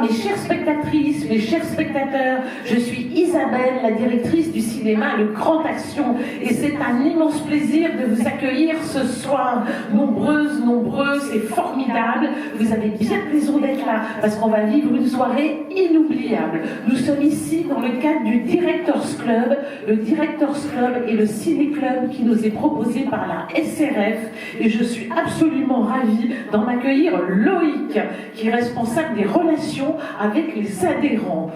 mes chères spectatrices, mes chers spectateurs, je suis Isabelle, la directrice du cinéma Le Grand Action, et c'est un immense plaisir de vous accueillir ce soir. Nombreuses, c'est formidable. Vous avez bien raison d'être là, parce qu'on va vivre une soirée inoubliable. Nous sommes ici dans le cadre du Directors Club. Le Directors Club est le ciné-club qui nous est proposé par la SRF, et je suis absolument ravie d'en accueillir Loïc, qui est responsable des relations avec les adhérents.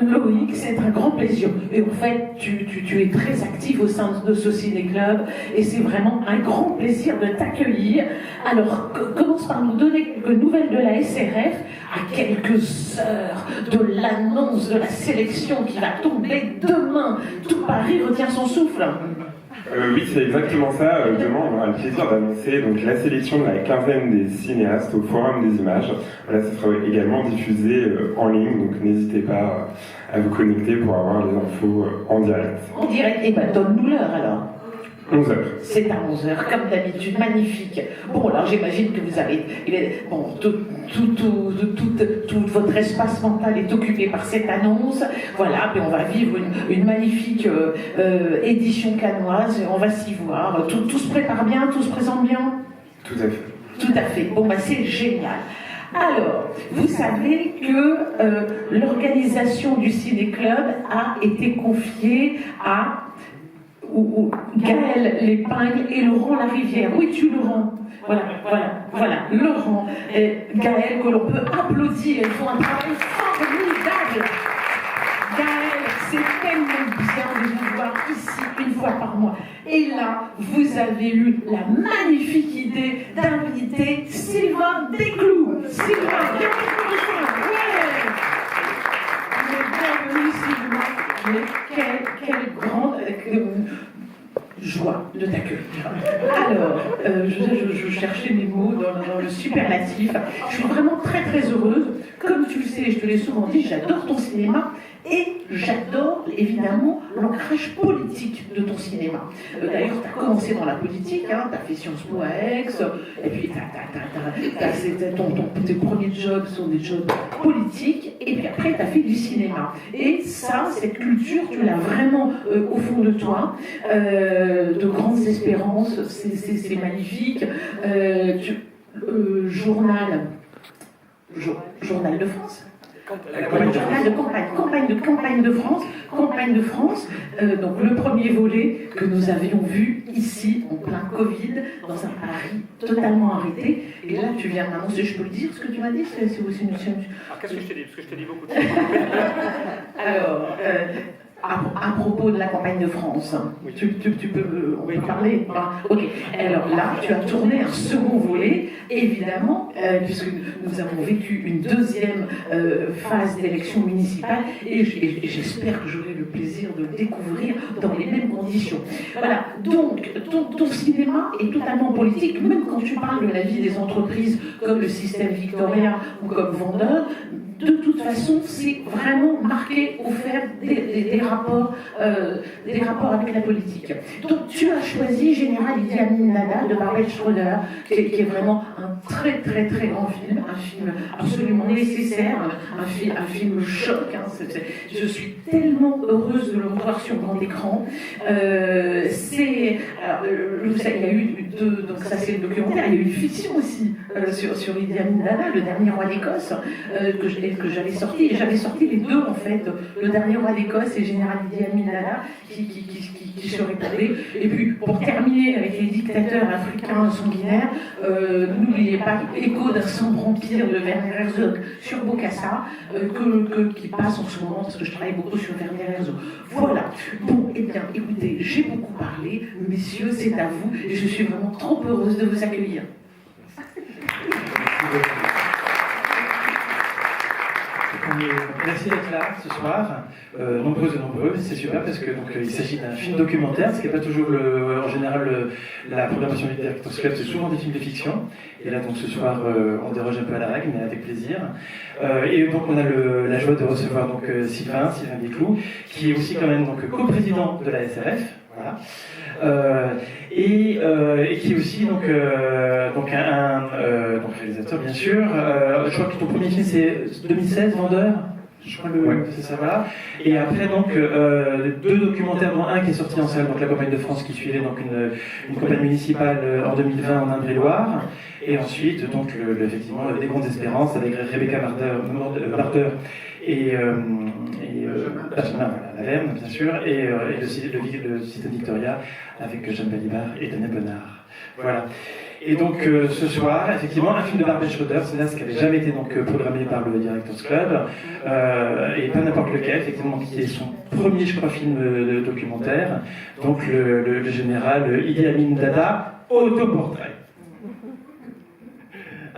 Loïc, c'est un grand plaisir. Et en fait, tu es très actif au sein de ce ciné-club et c'est vraiment un grand plaisir de t'accueillir. Alors, commence par nous donner quelques nouvelles de la SRF à quelques heures de l'annonce de la sélection qui va tomber demain. Tout Paris retient son souffle. Oui, c'est exactement ça. Demain, on aura le plaisir d'annoncer donc, la sélection de la quinzaine des cinéastes au Forum des Images. Voilà, ça sera également diffusé en ligne, donc n'hésitez pas à vous connecter pour avoir les infos en direct. En direct, et ben donne-nous l'heure alors. 11h. C'est à 11h, comme d'habitude, magnifique. Bon, alors j'imagine que vous avez... Bon, tout votre espace mental est occupé par cette annonce. Voilà, puis on va vivre une magnifique édition cannoise, on va s'y voir. Tout se prépare bien, tout se présente bien? Tout à fait. Tout à fait. Bon, bah c'est génial. Alors, vous savez que l'organisation du Ciné-Club a été confiée à Gaël Lépingle et Laurent Larivière. Oui, Laurent. Voilà, Laurent et Gaël, que l'on peut applaudir. Ils font un travail formidable. Gaël, c'est tellement bien de vous voir ici une fois par mois. Et là, vous avez eu la magnifique idée d'inviter Sylvain Desclous. Sylvain, bienvenue Sylvain. Mais quelle grande joie de t'accueillir. Alors, je cherchais mes mots dans le superlatif. Je suis vraiment très très heureuse. Comme tu le sais, je te l'ai souvent dit, j'adore ton cinéma et j'adore évidemment l'ancrage politique de ton cinéma. D'ailleurs, tu as commencé dans la politique, hein, tu as fait Sciences Po à Aix, et puis tes premiers jobs sont des jobs politiques, et puis après tu as fait du cinéma. Et ça, cette culture, tu l'as vraiment au fond de toi, de grandes espérances, c'est magnifique. Journal de France. Campagne de France, donc le premier volet que nous avions vu ici en plein Covid, dans un Paris totalement arrêté. Et là, tu viens d'annoncer, je peux le dire ce que tu m'as dit, c'est aussi une... Qu'est-ce que je t'ai dit? Parce que je t'ai dit beaucoup de choses. Alors, à propos de la campagne de France, oui. On peut parler hein. Ok. Alors là, tu as tourné un second volet, évidemment, puisque nous avons vécu une deuxième phase d'élection municipale, et j'espère que j'aurai le plaisir de le découvrir dans les mêmes conditions. Voilà. Donc, ton cinéma est totalement politique, même quand tu parles de la vie des entreprises comme le système Victoria ou comme Vendeur. De toute façon, c'est vraiment marqué au fer des rapports avec la politique. Donc, tu as choisi Général Idi Amin Dada de Barbet Schroeder, qui est vraiment un très très très grand film, un film absolument nécessaire, un film choc. Hein, je suis tellement heureuse de le revoir sur grand écran. Il y a eu deux, donc ça c'est le documentaire, il y a eu une fiction aussi sur Idi Amin Dada, le dernier roi d'Écosse, que j'avais sorti, et j'avais sorti les deux en fait, le dernier roi d'Écosse et Général Idi Amin Dada qui se répondaient. Et puis pour terminer avec les dictateurs africains sanguinaires, n'oubliez pas Écho d'un sombre empire de Werner Herzog sur Bokassa, qui passe en ce moment parce que je travaille beaucoup sur Werner Herzog. Voilà. Bon, eh bien, écoutez, j'ai beaucoup parlé, messieurs, c'est à vous, et je suis vraiment trop heureuse de vous accueillir. Merci d'être là ce soir, nombreuses et nombreux, c'est super parce que il s'agit d'un film documentaire, ce qui n'est pas toujours en général la programmation du Directors Club, c'est souvent des films de fiction, et là donc ce soir on déroge un peu à la règle, mais avec plaisir. Et donc on a la joie de recevoir donc Sylvain Desclous, qui est aussi quand même donc coprésident de la SRF. Voilà. Et qui est aussi donc donc réalisateur bien sûr. Je crois que ton premier film c'est 2016, Vendeur. Je crois c'est ça, voilà. Et après donc deux documentaires, dont un qui est sorti en salle, donc La Campagne de France, qui suivait donc une campagne municipale en 2020 en Indre-et-Loire, et ensuite donc effectivement Des Grandes Espérances avec Rebecca Marder et Benjamin Laverne bien sûr, et le système Victoria avec Jeanne Balibar et Daniel Bonnard. Voilà. Et donc ce soir, effectivement, un film de Barbet Schroeder, c'est là ce qui n'avait jamais été donc programmé par le Directors Club, et pas n'importe lequel, effectivement, qui est son premier, je crois, film documentaire, donc le général Idi Amin Dada, autoportrait.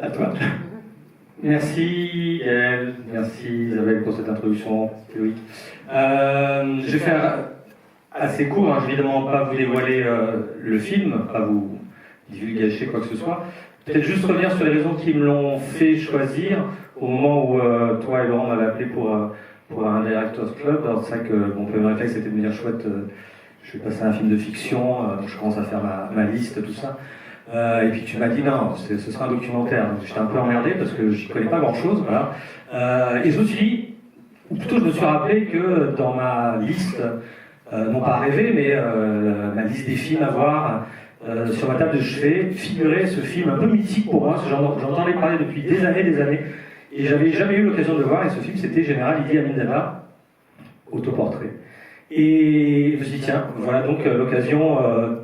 À toi. Merci Yael, merci Isabelle pour cette introduction théorique. Je vais faire assez court, hein, je vais évidemment pas vous dévoiler le film, pas vous divulgacher quoi que ce soit. Peut-être juste revenir sur les raisons qui me l'ont fait choisir au moment où toi et Laurent m'avaient appelé pour un Directors Club. Alors c'est vrai que mon premier réflexe c'était de me dire chouette, je vais passer à un film de fiction, donc je commence à faire ma liste, tout ça. Et puis tu m'as dit non, ce sera un documentaire. Donc j'étais un peu emmerdé parce que j'y connais pas grand-chose, voilà. Et je me suis dit, ou plutôt je me suis rappelé que dans ma liste, non pas à rêver, mais ma liste des films à voir sur ma table de chevet, figurait ce film un peu mythique pour moi, parce que j'entendais parler depuis des années, et j'avais jamais eu l'occasion de le voir, et ce film c'était Général Idi Amin Dada, autoportrait. Et je me suis dit, tiens, voilà donc l'occasion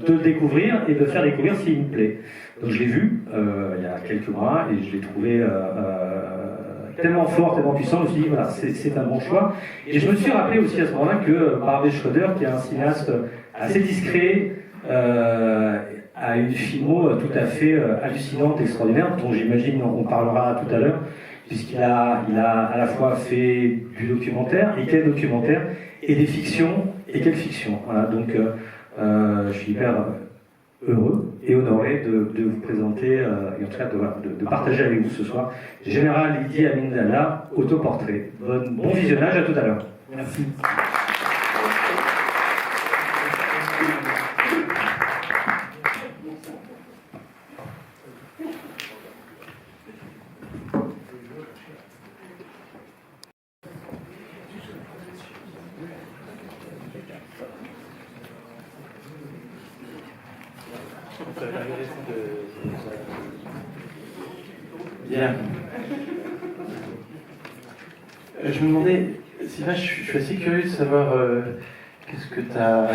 de le découvrir et de le faire découvrir s'il me plaît. Donc je l'ai vu il y a quelques mois, et je l'ai trouvé tellement fort, tellement puissant, je me suis dit, voilà, c'est un bon choix. Et je me suis rappelé aussi à ce moment-là que Barbet Schroeder, qui est un cinéaste assez discret, a une filmo tout à fait hallucinante, extraordinaire, dont j'imagine on parlera tout à l'heure, puisqu'il a à la fois fait du documentaire, et quel documentaire, et des fictions, et quelle fiction. Voilà, donc je suis hyper heureux et honoré de vous présenter, et en tout cas de partager avec vous ce soir, Général Idi Amin Dada, autoportrait. Bon visionnage, à tout à l'heure. Merci. Bien. Je me demandais, Sylvain, je suis assez curieux de savoir qu'est-ce que tu as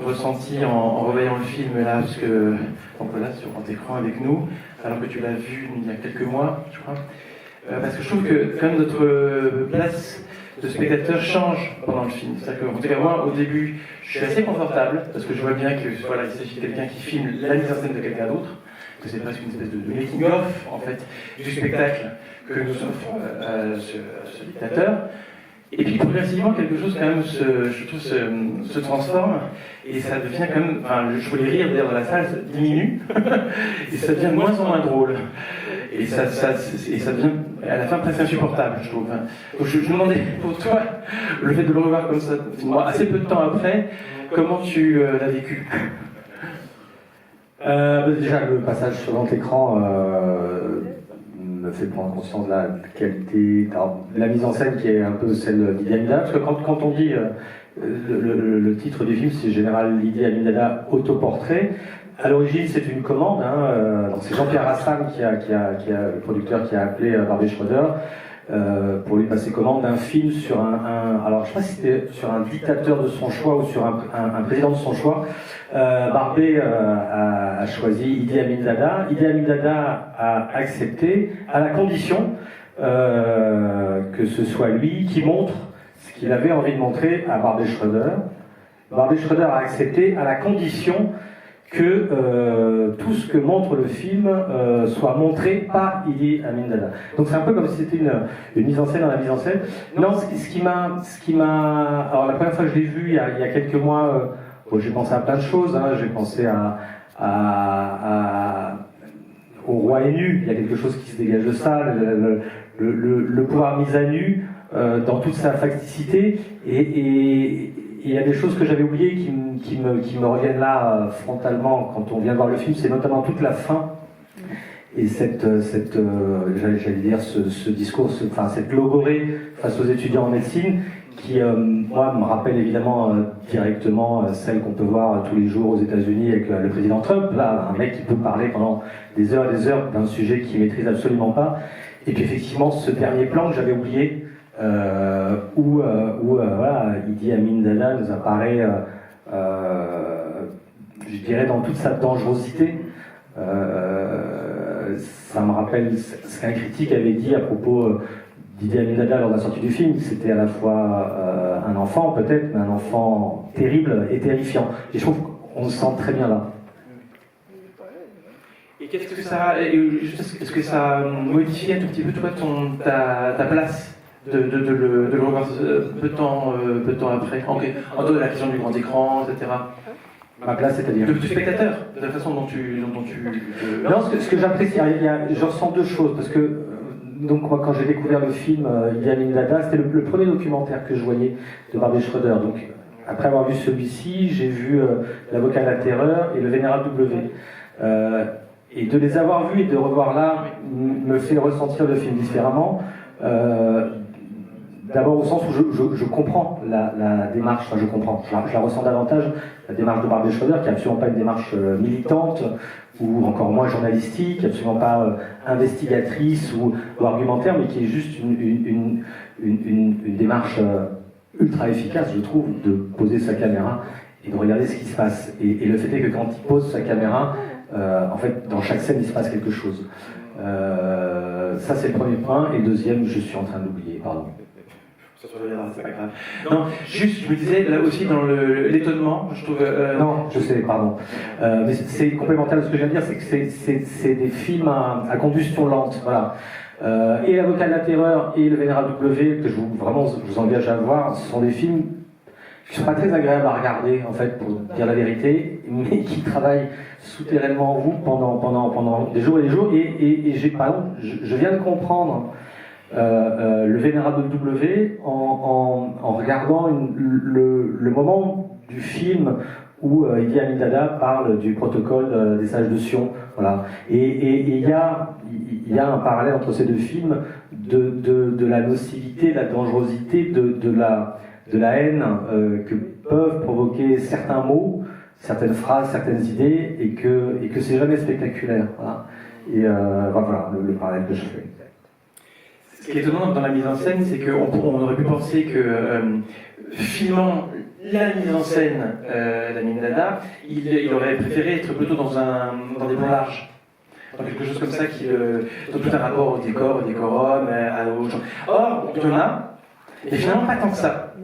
ressenti en revoyant le film là, parce que donc voilà, sur grand écran avec nous, alors que tu l'as vu il y a quelques mois, je crois. Parce que je trouve que quand même notre place de spectateur change pendant le film. C'est-à-dire que, en tout cas, moi, au début, je suis assez confortable, parce que je vois bien que voilà, il s'agit de quelqu'un qui filme la mise en scène de quelqu'un d'autre, que c'est presque une espèce de making-of, en fait, du spectacle que nous offre ce dictateur. Et puis progressivement, quelque chose quand même, je trouve, se transforme, et ça devient quand même, enfin, je voulais rire d'ailleurs dans la salle, ça diminue, et ça devient de moins en moins drôle. Et ça devient à la fin presque insupportable, je trouve. Donc je me demandais, pour toi, le fait de le revoir comme ça, assez peu de temps après, comment tu l'as vécu? Déjà, le passage sur grand écran me fait prendre conscience de la qualité, de la mise en scène qui est un peu celle d'Idi Amin Dada, parce que quand on dit le titre du film, c'est Général Idi Amin Dada, autoportrait. À l'origine, c'est une commande. Donc c'est Jean-Pierre Rassam le producteur, qui a appelé Barbet Schroeder pour lui passer commande d'un film sur alors je sais pas si c'était sur un dictateur de son choix ou sur un président de son choix. Barbet a choisi Idi Amin Dada. Idi Amin Dada a accepté à la condition que ce soit lui qui montre ce qu'il avait envie de montrer à Barbet Schroeder. Barbet Schroeder a accepté à la condition que tout ce que montre le film soit montré par Idi Amin Dada. Donc c'est un peu comme si c'était une mise en scène dans la mise en scène. Non, ce qui m'a... Alors la première fois que je l'ai vu, il y a quelques mois, j'ai pensé à plein de choses. J'ai pensé au roi est nu. Il y a quelque chose qui se dégage de ça, le pouvoir mis à nu dans toute sa facticité. Et il y a des choses que j'avais oubliées qui me reviennent là frontalement quand on vient de voir le film, c'est notamment toute la fin et j'allais dire ce discours, cette logorée face aux étudiants en médecine qui, moi, me rappelle évidemment directement celle qu'on peut voir tous les jours aux États-Unis avec le président Trump. Là, un mec qui peut parler pendant des heures et des heures d'un sujet qu'il maîtrise absolument pas. Et puis effectivement, ce dernier plan que j'avais oublié, où voilà, Idi Amin Dada nous apparaît, je dirais, dans toute sa dangerosité. Ça me rappelle ce qu'un critique avait dit à propos d'Idi Amin Dada lors de la sortie du film. C'était à la fois un enfant peut-être, mais un enfant terrible et terrifiant. Et je trouve qu'on le sent très bien là. Et qu'est-ce que ça modifie un tout petit peu toi ta place de le revoir peu de temps après, en dehors de la question du grand écran, etc. Ma place, c'est-à-dire du spectateur, de la façon dont tu Non, ce que j'apprécie, je ressens deux choses, parce que donc moi quand j'ai découvert le film Idi Amin Dada, c'était le premier documentaire que je voyais de Barbet Schroeder. Donc après avoir vu celui-ci, j'ai vu L'avocat de la terreur et Le Vénérable W. Et de les avoir vus et de revoir là me fait ressentir le film différemment. D'abord au sens où je comprends la démarche, enfin je la ressens davantage, la démarche de Barbet Schroeder, qui n'est absolument pas une démarche militante, ou encore moins journalistique, absolument pas investigatrice ou argumentaire, mais qui est juste une démarche ultra efficace, je trouve, de poser sa caméra et de regarder ce qui se passe. Et le fait est que quand il pose sa caméra, en fait, dans chaque scène, il se passe quelque chose. Ça, c'est le premier point. Et deuxième, je suis en train d'oublier, pardon. C'est pas grave. Non, juste, je me disais, là aussi, dans l'étonnement, je trouve... Non, je sais, pardon. Mais c'est complémentaire de ce que je viens de dire, c'est que c'est des films à combustion lente, voilà. Et L'avocat de la terreur et Le Vénérable W, que je vous engage à voir, ce sont des films qui ne sont pas très agréables à regarder, en fait, pour dire la vérité, mais qui travaillent souterrainement en vous pendant des jours et des jours. Et par exemple, je viens de comprendre Le Vénérable W en regardant le moment du film où Idi Amin Dada parle du protocole des sages de Sion. Voilà. Et il y a un parallèle entre ces deux films de la nocivité, de la dangerosité, de la haine que peuvent provoquer certains mots, certaines phrases, certaines idées, et que c'est jamais spectaculaire. Voilà. Et voilà le parallèle que je fais. Ce qui est étonnant dans la mise en scène, c'est qu'on aurait pu penser que filmant la mise en scène d'Amin Dada, il aurait préféré être plutôt dans des plans larges, dans quelque chose comme ça dans tout un rapport au décor, au décorum, aux gens. Or, il y en a, et finalement pas tant que ça.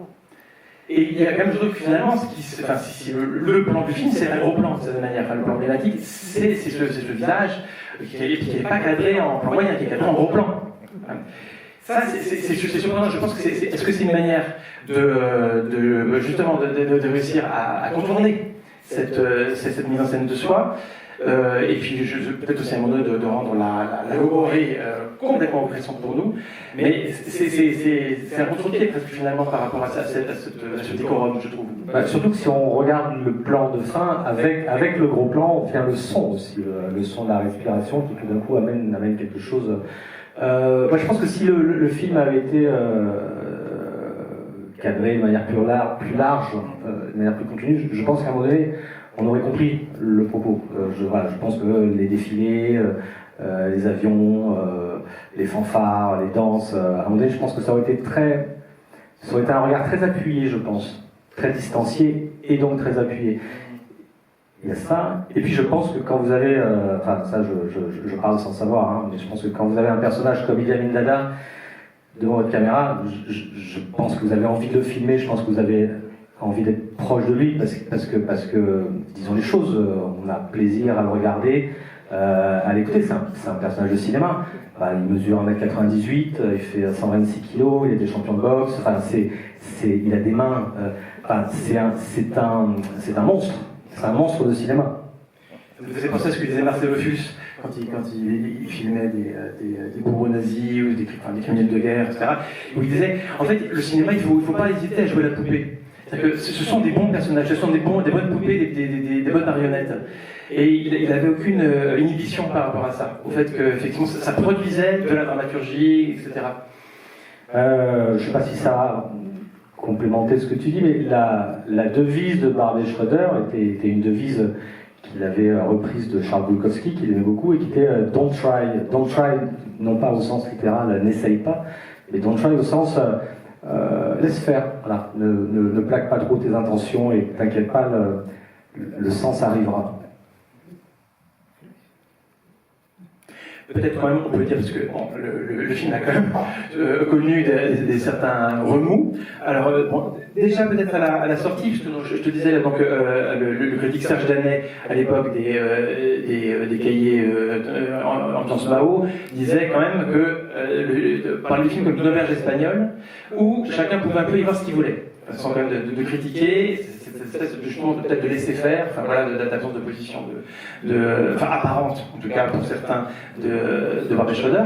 Et il y a quand même, je trouve que finalement, le plan du film, c'est un gros plan de cette manière. Enfin, le plan emblématique, c'est ce visage qui n'est pas cadré en plan moyen, qui est cadré en gros plan. Ça, c'est surprenant. Je pense que est-ce que c'est une manière justement de réussir à contourner cette mise en scène de soi, et puis peut-être aussi à un moment donné de rendre la logorée complètement oppressante pour nous, mais c'est un contre-pied presque finalement par rapport à ce décorum, je trouve. Surtout que si on regarde le plan de fin, avec le gros plan, vient le son aussi, le son de la respiration qui tout d'un coup amène quelque chose. Moi, je pense que si le film avait été cadré de manière plus large, de manière plus continue, je pense qu'à un moment donné, on aurait compris le propos. Je pense que les défilés, les avions, les fanfares, les danses, à un moment donné, je pense que ça aurait été un regard très appuyé, je pense, très distancié et donc très appuyé. Il y a ça, et puis je pense que quand vous avez, ça je parle sans savoir, hein, mais je pense que quand vous avez un personnage comme Idi Amin Dada devant votre caméra, je pense que vous avez envie de le filmer, je pense que vous avez envie d'être proche de lui, parce que disons les choses, on a plaisir à le regarder, à l'écouter. C'est un personnage de cinéma. Il mesure 1m98, il fait 126 kg, il était champion de boxe, il a des mains, c'est un monstre. C'est un monstre de cinéma. Ça me faisait penser à ce que disait Marcel Ophuls quand il filmait des bourreaux nazis ou des criminels de guerre, etc. Où il disait, en fait, le cinéma, il ne faut pas hésiter à jouer la poupée. C'est-à-dire que ce sont des bons personnages, ce sont des bonnes poupées, des bonnes marionnettes. Et il n'avait aucune inhibition par rapport à ça, au fait qu'effectivement ça produisait de la dramaturgie, etc. Je ne sais pas si ça a complémenté ce que tu dis, mais la devise de Barbet Schroeder était une devise qu'il avait reprise de Charles Bukowski, qu'il aimait beaucoup, et qui était Don't try, non pas au sens littéral, n'essaye pas, mais don't try au sens laisse faire, voilà. Ne plaque pas trop tes intentions et t'inquiète pas, le sens arrivera. Peut-être quand même, on peut le dire, parce que bon, le film a quand même connu des certains remous. Alors, bon, déjà peut-être à la sortie, puisque je te disais, donc, le critique Serge Danet, à l'époque des cahiers ambiance Mao, disait quand même que parler du film comme une auberge espagnole, où chacun pouvait un peu y voir ce qu'il voulait, sans quand même de critiquer, cette espèce justement peut-être de laisser faire, enfin voilà, d'absence de position enfin apparente, en tout cas pour certains, de Barbet Schroeder.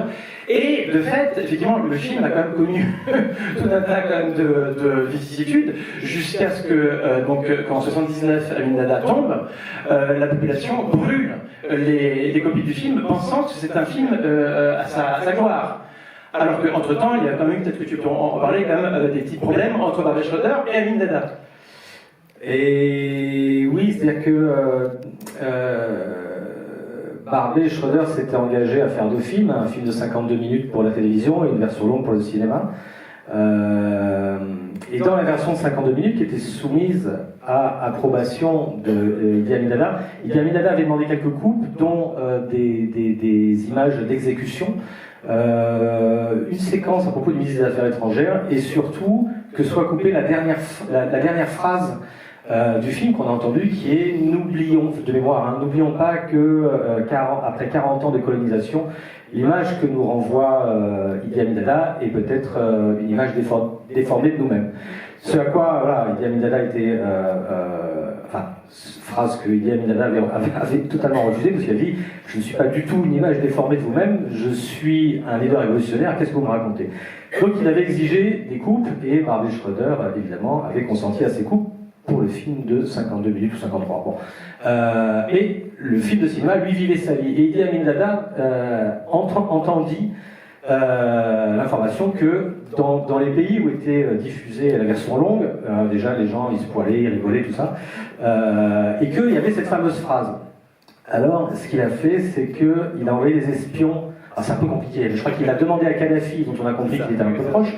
Et de fait, effectivement, le film a quand même connu tout un tas quand même de vicissitudes, jusqu'à ce que, donc, quand en 79 Amin Dada tombe, la population brûle les copies du film, pensant que c'est un film à sa gloire. Alors qu'entre-temps, il y a quand même, peut-être que tu peux en parler, quand même, des petits problèmes entre Barbet Schroeder et Amin Dada. Et oui, c'est-à-dire que Barbet Schroeder s'était engagé à faire deux films, un film de 52 minutes pour la télévision et une version longue pour le cinéma. Et dans la version de 52 minutes qui était soumise à approbation de Idi Amin Dada, Idi Amin Dada avait demandé quelques coupes, dont des images d'exécution, une séquence à propos du ministre des Affaires étrangères, et surtout que soit coupée la dernière phrase du film qu'on a entendu, qui est « N'oublions, de mémoire, n'oublions pas que après 40 ans de colonisation, l'image que nous renvoie Idi Amin Dada est peut-être une image déformée de nous-mêmes ». Ce à quoi, voilà, Idi Amin Dada était... phrase que Idi Amin Dada avait totalement refusée, parce qu'il a dit « Je ne suis pas du tout une image déformée de vous-même, je suis un leader révolutionnaire, qu'est-ce que vous me racontez ?» Donc il avait exigé des coupes, et Barbet Schroeder, évidemment, avait consenti à ces coupes pour le film de 52 minutes ou 53. Bon. Et le film de cinéma, lui, vivait sa vie. Et Idi Amin Dada entendit l'information que dans les pays où était diffusée la version longue, déjà les gens ils se poilaient, ils rigolaient, tout ça, et qu'il y avait cette fameuse phrase. Alors, ce qu'il a fait, c'est qu'il a envoyé des espions. Alors, c'est un peu compliqué. Je crois qu'il a demandé à Kadhafi, dont on a compris qu'il était un peu proche,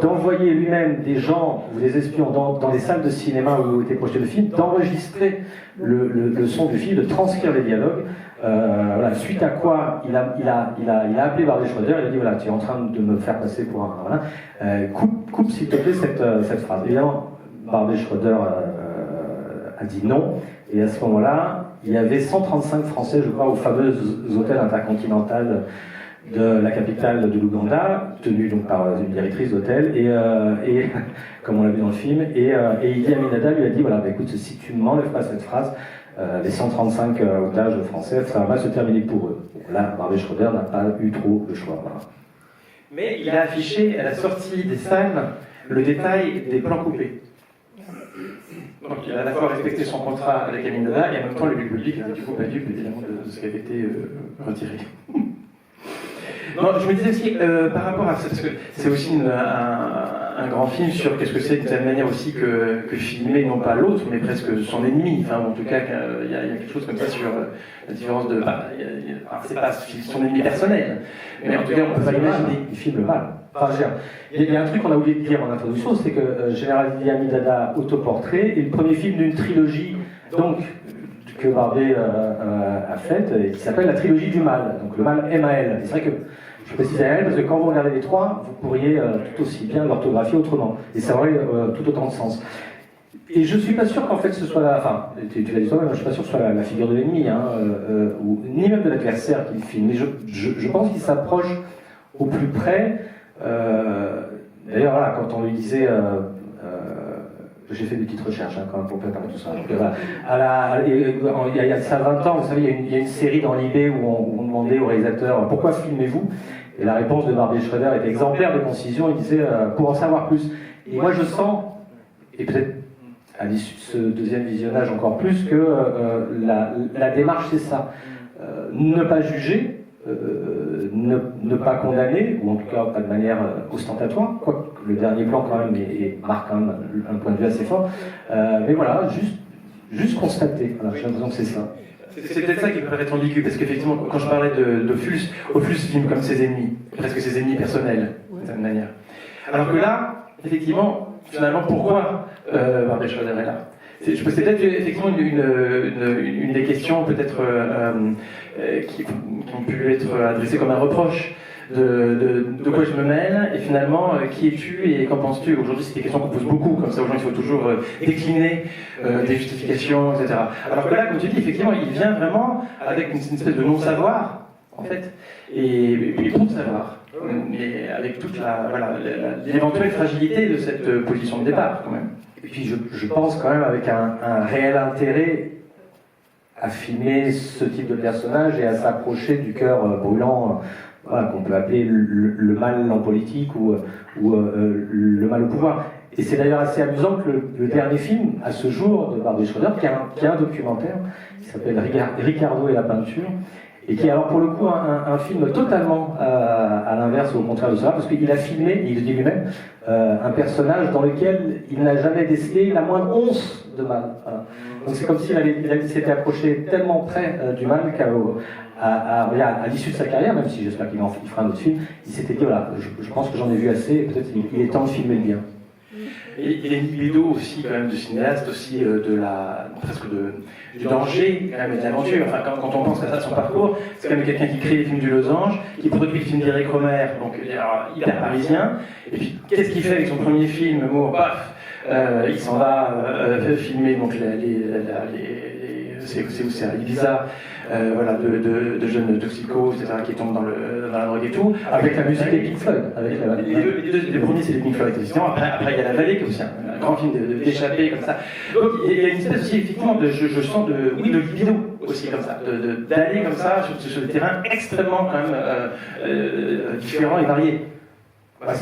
d'envoyer lui-même des gens ou des espions dans les salles de cinéma où était projeté le film, d'enregistrer le son du film, de transcrire les dialogues. Voilà, suite à quoi il a appelé Barbet Schroeder, il a dit voilà, tu es en train de me faire passer pour un... Voilà, coupe s'il te plaît cette phrase. Évidemment, Barbet Schroeder a dit non, et à ce moment-là, il y avait 135 Français, je crois, au fameux hôtel intercontinental de la capitale de l'Ouganda, tenu donc par une directrice d'hôtel, et comme on l'a vu dans le film, et Idi Amin Dada lui a dit voilà, bah, écoute, si tu ne m'enlèves pas cette phrase, les 135 otages français, ça va se terminer pour eux. Bon, là, Barbet Schroeder n'a pas eu trop le choix. Voilà. Mais il a affiché à la sortie des salles le détail des plans coupés. Donc il a à la fois respecté son contrat avec Amin Dada et en même temps le public était du coup pas dupe évidemment de ce qui avait été retiré. Non, je me disais aussi par rapport à ça, parce que c'est aussi un grand film sur qu'est-ce que c'est de telle manière aussi que filmer non pas l'autre mais presque son ennemi. Enfin en tout cas il y a quelque chose comme ça sur la différence de. C'est pas son ennemi personnel, mais en tout cas on peut pas l'imaginer. Il filme le mal. Enfin, il y a un truc qu'on a oublié de dire en introduction, c'est que Général Idi Amin Dada, autoportrait, est le premier film d'une trilogie donc, que Barbet a faite, et qui s'appelle la trilogie du mal. Donc le mal M-A-L. C'est vrai que je précise M-A-L parce que quand vous regardez les trois, vous pourriez tout aussi bien l'orthographier autrement. Et ça aurait tout autant de sens. Et je suis pas sûr qu'en fait ce soit enfin, tu l'as dit toi-même, je suis pas sûr que ce soit la figure de l'ennemi, ou ni même de l'adversaire qui filme. Mais je pense qu'il s'approche au plus près. D'ailleurs, voilà, quand on lui disait, j'ai fait des petites recherches quand même pour préparer tout ça. Donc, voilà, il y a ça 20 ans, vous savez, il y a une série dans Libé où on demandait au réalisateur pourquoi filmez-vous, et la réponse de Barbet Schroeder était exemplaire de concision. Il disait pour en savoir plus. Et moi, je sens, et peut-être à l'issue de ce deuxième visionnage encore plus que la démarche c'est ça. Ne pas juger, ne pas condamner, ou en tout cas pas de manière ostentatoire, quoique le dernier plan quand même marque quand même un point de vue assez fort, mais voilà, juste constater, voilà, j'ai l'impression que c'est ça. C'est peut-être ça qui peut paraître ambigu, parce qu'effectivement, quand je parlais d'Ophuls, Ophuls filme comme ses ennemis, presque ses ennemis personnels, d'une certaine manière. Alors que là, effectivement, finalement, pourquoi Barbet Schroeder est là? C'est peut-être effectivement une des questions peut-être qui ont pu être adressées comme un reproche de quoi je me mêle, et finalement, qui es-tu et qu'en penses-tu? Aujourd'hui, c'est des questions qu'on pose beaucoup, comme ça aux gens, il faut toujours décliner des justifications, etc. Alors que là, comme tu dis, effectivement, il vient vraiment avec une espèce de non-savoir, en fait, et pour savoir, mais avec toute l'éventuelle fragilité de cette position de départ, quand même. Et puis je pense quand même avec un réel intérêt à filmer ce type de personnage et à s'approcher du cœur brûlant, voilà, qu'on peut appeler le mal en politique ou le mal au pouvoir. Et c'est d'ailleurs assez amusant que le dernier film, à ce jour, de Barbet Schroeder, qui est un documentaire, qui s'appelle Ricardo et la peinture, et qui est alors pour le coup un film totalement à l'inverse ou au contraire de cela, parce qu'il a filmé, il le dit lui-même, un personnage dans lequel il n'a jamais décelé la moindre once de mal. Voilà. Donc c'est comme s'il s'était approché tellement près du mal qu'à l'issue de sa carrière, même si j'espère qu'il fera un autre film, il s'était dit voilà, je pense que j'en ai vu assez, et peut-être il est temps de filmer le bien. Et il y a une libido aussi, quand même, du cinéaste, aussi du danger, quand même, et de l'aventure. Enfin, quand on pense à ça de son parcours, c'est quand même quelqu'un qui crée les films du Losange, qui produit le film d'Éric Rohmer, donc hyper parisien. Et puis, qu'est-ce qu'il fait avec son premier film, paf, il s'en va filmer donc c'est à Ibiza, voilà, de jeunes toxicos, etc., qui tombent dans la drogue et tout. Avec la musique des Pink Floyd. Les premiers, c'est les Pink Floyd, effectivement. Après, il y a La Vallée, qui est aussi un grand film d'échappée, comme ça. Donc, il y a une espèce aussi, effectivement, je sens de libido, aussi, comme ça. D'aller comme ça, sur des terrains extrêmement, quand même, différents et variés. Voilà.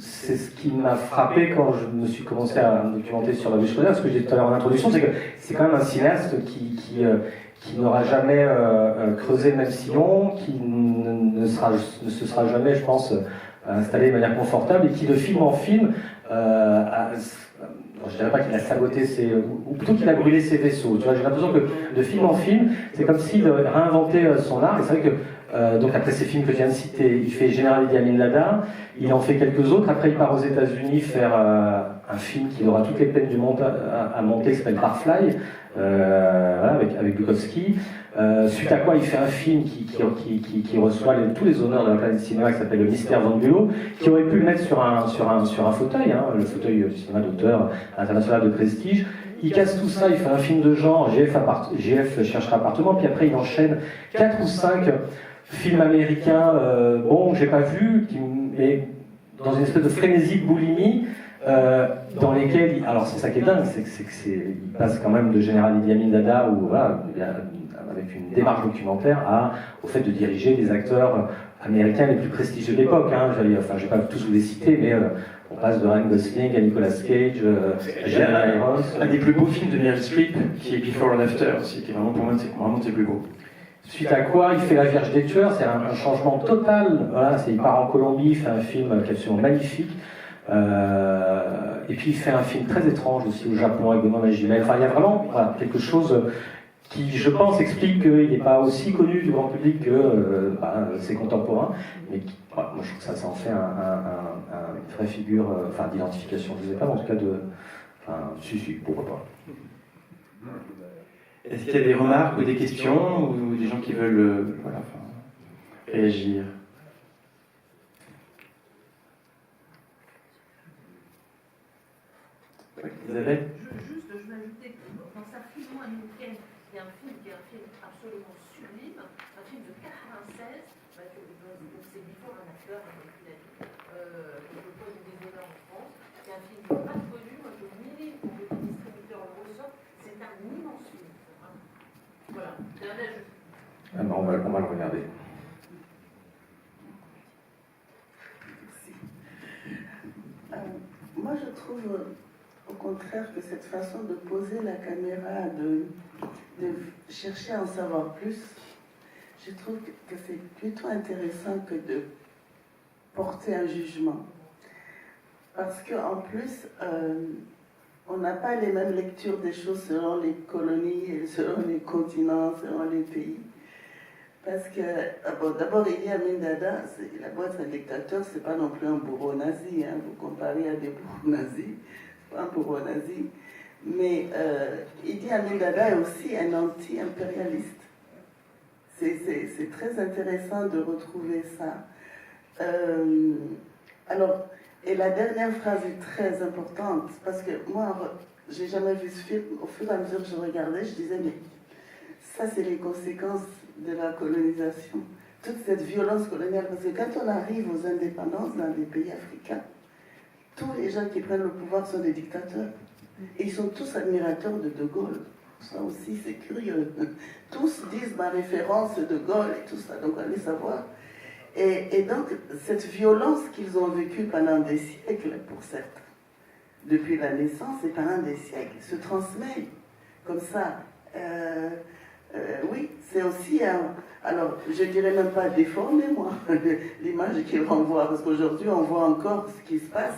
C'est ce qui m'a frappé quand je me suis commencé à me documenter sur Barbet Schroeder, ce que j'ai dit tout à l'heure en introduction, c'est que c'est quand même un cinéaste qui n'aura jamais creusé le même sillon, qui ne se sera jamais, je pense, installé de manière confortable, et qui de film en film, je dirais pas qu'il a saboté ou plutôt qu'il a brûlé ses vaisseaux. Tu vois, j'ai l'impression que de film en film, c'est comme s'il réinventait son art, et c'est vrai que donc après ces films que je viens de citer, il fait Général Idi Amin Dada, il en fait quelques autres, après il part aux États-Unis faire un film qu'il aura toutes les peines du monde à monter, qui s'appelle Barfly, voilà, avec Bukowski. Suite à quoi il fait un film qui reçoit tous les honneurs de la planète cinéma, qui s'appelle Le Mystère Van Bülow, qui aurait pu le mettre sur un fauteuil, hein, le fauteuil du cinéma d'auteur international de prestige. Il casse tout ça, il fait un film de genre, GF cherchera appartement, puis après il enchaîne 4 ou 5 films américains, que j'ai pas vu, mais dans une espèce de frénésie de boulimie, dans lesquels, alors c'est ça qui est dingue, il passe quand même de Général Idi Amin Dada, où voilà, avec une démarche documentaire, au fait de diriger des acteurs américains les plus prestigieux de l'époque. Hein. Je vais pas tous vous les citer, mais on passe de Ryan Gosling à Nicolas Cage, à Jeremy Irons. Un des plus beaux films de Meryl Streep, qui est Before and After, aussi, qui est vraiment pour moi, c'est vraiment ses plus beaux. Suite à quoi, il fait La Vierge des Tueurs, c'est un changement total. Voilà, il part en Colombie, il fait un film qui est absolument magnifique. Et puis il fait un film très étrange aussi au Japon avec Benoît Magimel. Enfin, il y a vraiment quelque chose qui, je pense, explique qu'il n'est pas aussi connu du grand public que ses contemporains, mais moi je trouve que ça en fait une vraie figure, d'identification, je ne sais pas, mais en tout cas pourquoi pas. Est-ce qu'il y a des remarques ou des questions, ou des gens qui veulent réagir? Isabelle? Je m'ajoutais que dans sa film américaine, il y a un film qui est un film absolument sublime, un film de 96, c'est Before and After, comme tu l'as dit, le poste des honneurs en France. C'est un film pas connu, moi je milite pour que les distributeurs le ressortent. C'est un immense film. Voilà. On va le regarder. Moi je trouve au contraire que cette façon de poser la caméra, de chercher à en savoir plus, je trouve que c'est plutôt intéressant que de porter un jugement. Parce qu'en plus, on n'a pas les mêmes lectures des choses selon les colonies, selon les continents, selon les pays. Parce que, bon, d'abord, Idi Amin Dada, la boîte d'un dictateur, c'est pas non plus un bourreau nazi. Hein, vous comparez à des bourreaux nazis, c'est pas un bourreau nazi. Mais Idi Amin Dada est aussi un anti-impérialiste. C'est très intéressant de retrouver ça. Alors, et la dernière phrase est très importante, parce que moi, j'ai jamais vu ce film. Au fur et à mesure que je regardais, je disais, mais ça, c'est les conséquences de la colonisation. Toute cette violence coloniale, parce que quand on arrive aux indépendances dans des pays africains, tous les gens qui prennent le pouvoir sont des dictateurs. Et ils sont tous admirateurs de De Gaulle. Ça aussi, c'est curieux. Tous disent ma référence de Gaulle et tout ça, donc allez savoir. Et donc, cette violence qu'ils ont vécue pendant des siècles, pour certains, depuis la naissance et pendant des siècles, se transmet comme ça. Oui, c'est aussi alors, je dirais même pas déformé, moi, l'image qu'il renvoie, parce qu'aujourd'hui, on voit encore ce qui se passe.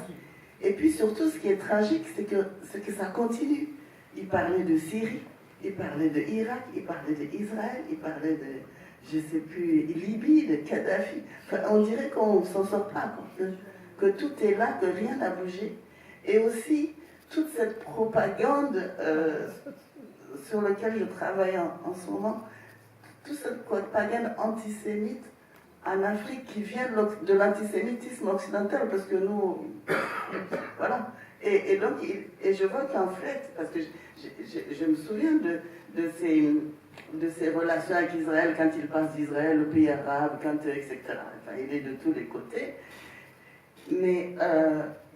Et puis surtout, ce qui est tragique, c'est que ça continue. Il parlait de Syrie, il parlait de Irak, il parlait d'Israël, il parlait de, je sais plus, Libye, de Kadhafi. Enfin, on dirait qu'on ne s'en sort pas, que tout est là, que rien n'a bougé. Et aussi, toute cette propagande sur laquelle je travaille en ce moment, toute cette propagande antisémite en Afrique qui vient de l'antisémitisme occidental, parce que nous, voilà. Et donc, je vois qu'en fait, parce que je me souviens de ces relations avec Israël, quand il passe d'Israël au pays arabe, etc. Enfin, il est de tous les côtés. Mais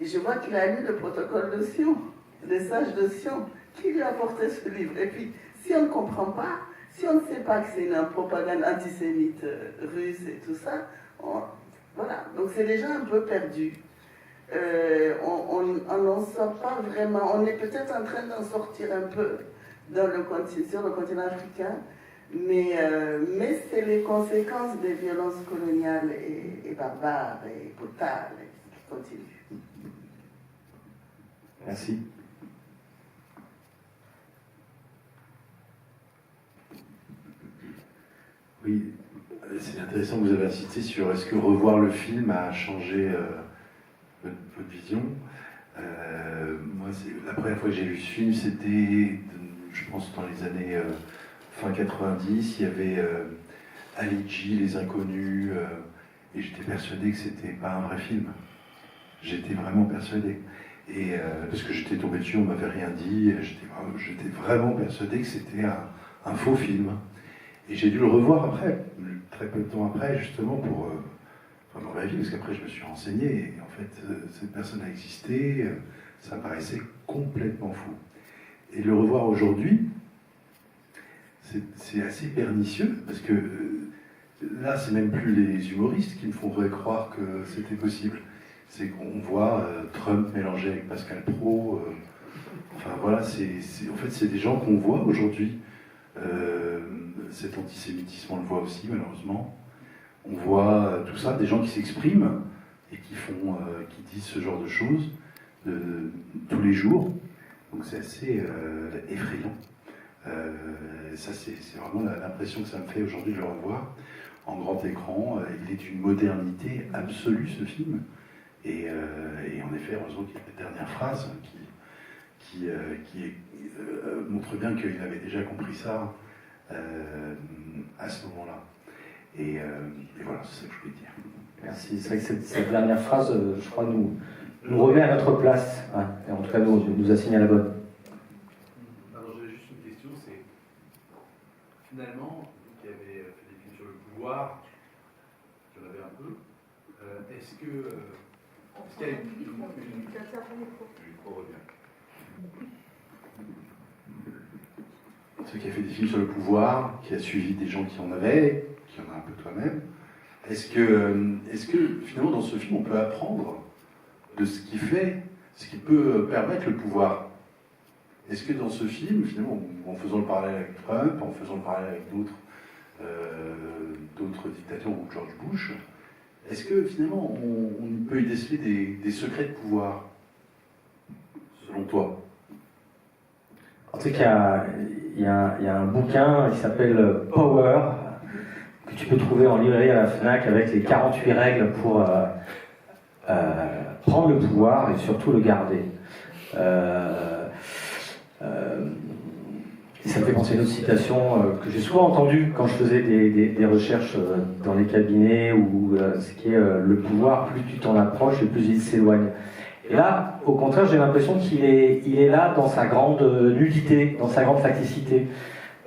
je vois qu'il a lu le protocole de Sion, des sages de Sion, qui lui a apporté ce livre. Et puis, si on ne comprend pas, si on ne sait pas que c'est une propagande antisémite russe et tout ça, voilà. Donc c'est déjà un peu perdu. On n'en sort pas vraiment. On est peut-être en train d'en sortir un peu sur le continent africain, mais c'est les conséquences des violences coloniales et barbares et brutales qui continuent. Merci. Oui, c'est intéressant que vous avez insisté sur est-ce que revoir le film a changé votre vision. Moi, la première fois que j'ai vu ce film, c'était, je pense, dans les années fin 90. Il y avait Ali G, Les Inconnus, et j'étais persuadé que c'était pas un vrai film. J'étais vraiment persuadé. Et parce que j'étais tombé dessus, on m'avait rien dit. J'étais vraiment persuadé que c'était un faux film. Et j'ai dû le revoir après, très peu de temps après, justement, pour dans ma vie, parce qu'après je me suis renseigné, et en fait, cette personne a existé, ça me paraissait complètement fou. Et le revoir aujourd'hui, c'est assez pernicieux, parce que là, c'est même plus les humoristes qui me font croire que c'était possible. C'est qu'on voit Trump mélangé avec Pascal Praud, enfin voilà, en fait, c'est des gens qu'on voit aujourd'hui. Cet antisémitisme, on le voit aussi, malheureusement. On voit tout ça, des gens qui s'expriment et qui disent ce genre de choses tous les jours. Donc c'est assez effrayant. Ça, c'est vraiment l'impression que ça me fait aujourd'hui de le revoir en grand écran. Il est une modernité absolue, ce film. Et en effet, heureusement qu'il y a la dernière phrase qui montre bien qu'il avait déjà compris ça à ce moment-là. Et voilà, c'est ça que je voulais dire. Merci. C'est vrai que cette dernière phrase, je crois, nous remet à notre place. Hein, et en tout cas, nous assigne à la bonne. Alors, j'ai juste une question, c'est finalement, vous qui avez fait des films sur le pouvoir, j'en avais un peu, est-ce qu'il y a une Ceux qui a fait des films sur le pouvoir, qui a suivi des gens qui en avaient, qui en a un peu toi-même, est-ce que finalement dans ce film on peut apprendre de ce qui peut permettre le pouvoir Est-ce que dans ce film, finalement, en faisant le parallèle avec Trump, en faisant le parallèle avec d'autres dictateurs ou George Bush, est-ce que finalement on peut y déceler des secrets de pouvoir, selon toi? En tout cas, il y a un bouquin qui s'appelle Power, que tu peux trouver en librairie à la FNAC avec les 48 règles pour prendre le pouvoir et surtout le garder. Et ça me fait penser à une autre citation que j'ai souvent entendue quand je faisais des recherches dans les cabinets, où ce qui est le pouvoir, plus tu t'en approches et plus il s'éloigne. Et là, au contraire, j'ai l'impression qu'il est là dans sa grande nudité, dans sa grande facticité.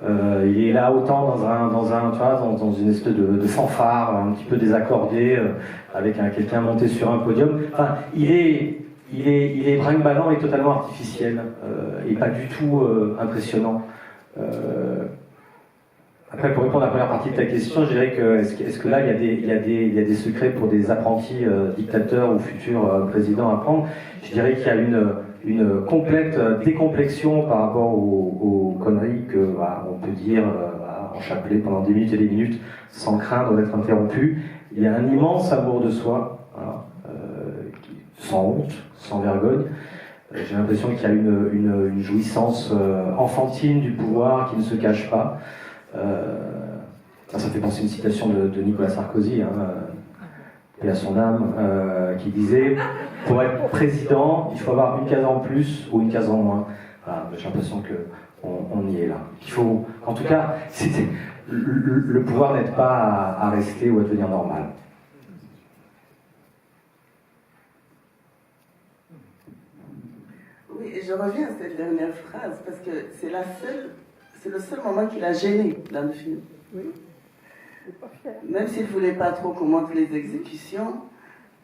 Il est là autant dans une espèce de fanfare, un petit peu désaccordé, avec quelqu'un monté sur un podium. Enfin, il est brinque-ballant et totalement artificiel, et pas du tout impressionnant. Après, pour répondre à la première partie de ta question, je dirais que est-ce que là, il y a des secrets pour des apprentis dictateurs ou futurs présidents à prendre? Je dirais qu'il y a une complète décomplexion par rapport aux conneries que on peut dire en chapelet pendant des minutes et des minutes sans craindre d'être interrompu. Il y a un immense amour de soi, voilà, sans honte, sans vergogne. J'ai l'impression qu'il y a une jouissance enfantine du pouvoir qui ne se cache pas. Ça fait penser à une citation de Nicolas Sarkozy, et à son âme, qui disait: pour être président, il faut avoir une case en plus ou une case en moins. Voilà, j'ai l'impression qu'on y est là. Il faut, en tout cas, le pouvoir n'aide pas à rester ou à devenir normal. Oui, et je reviens à cette dernière phrase, parce que c'est le seul moment qui l'a gêné dans le film. Oui. Même s'il ne voulait pas trop qu'on montre les exécutions,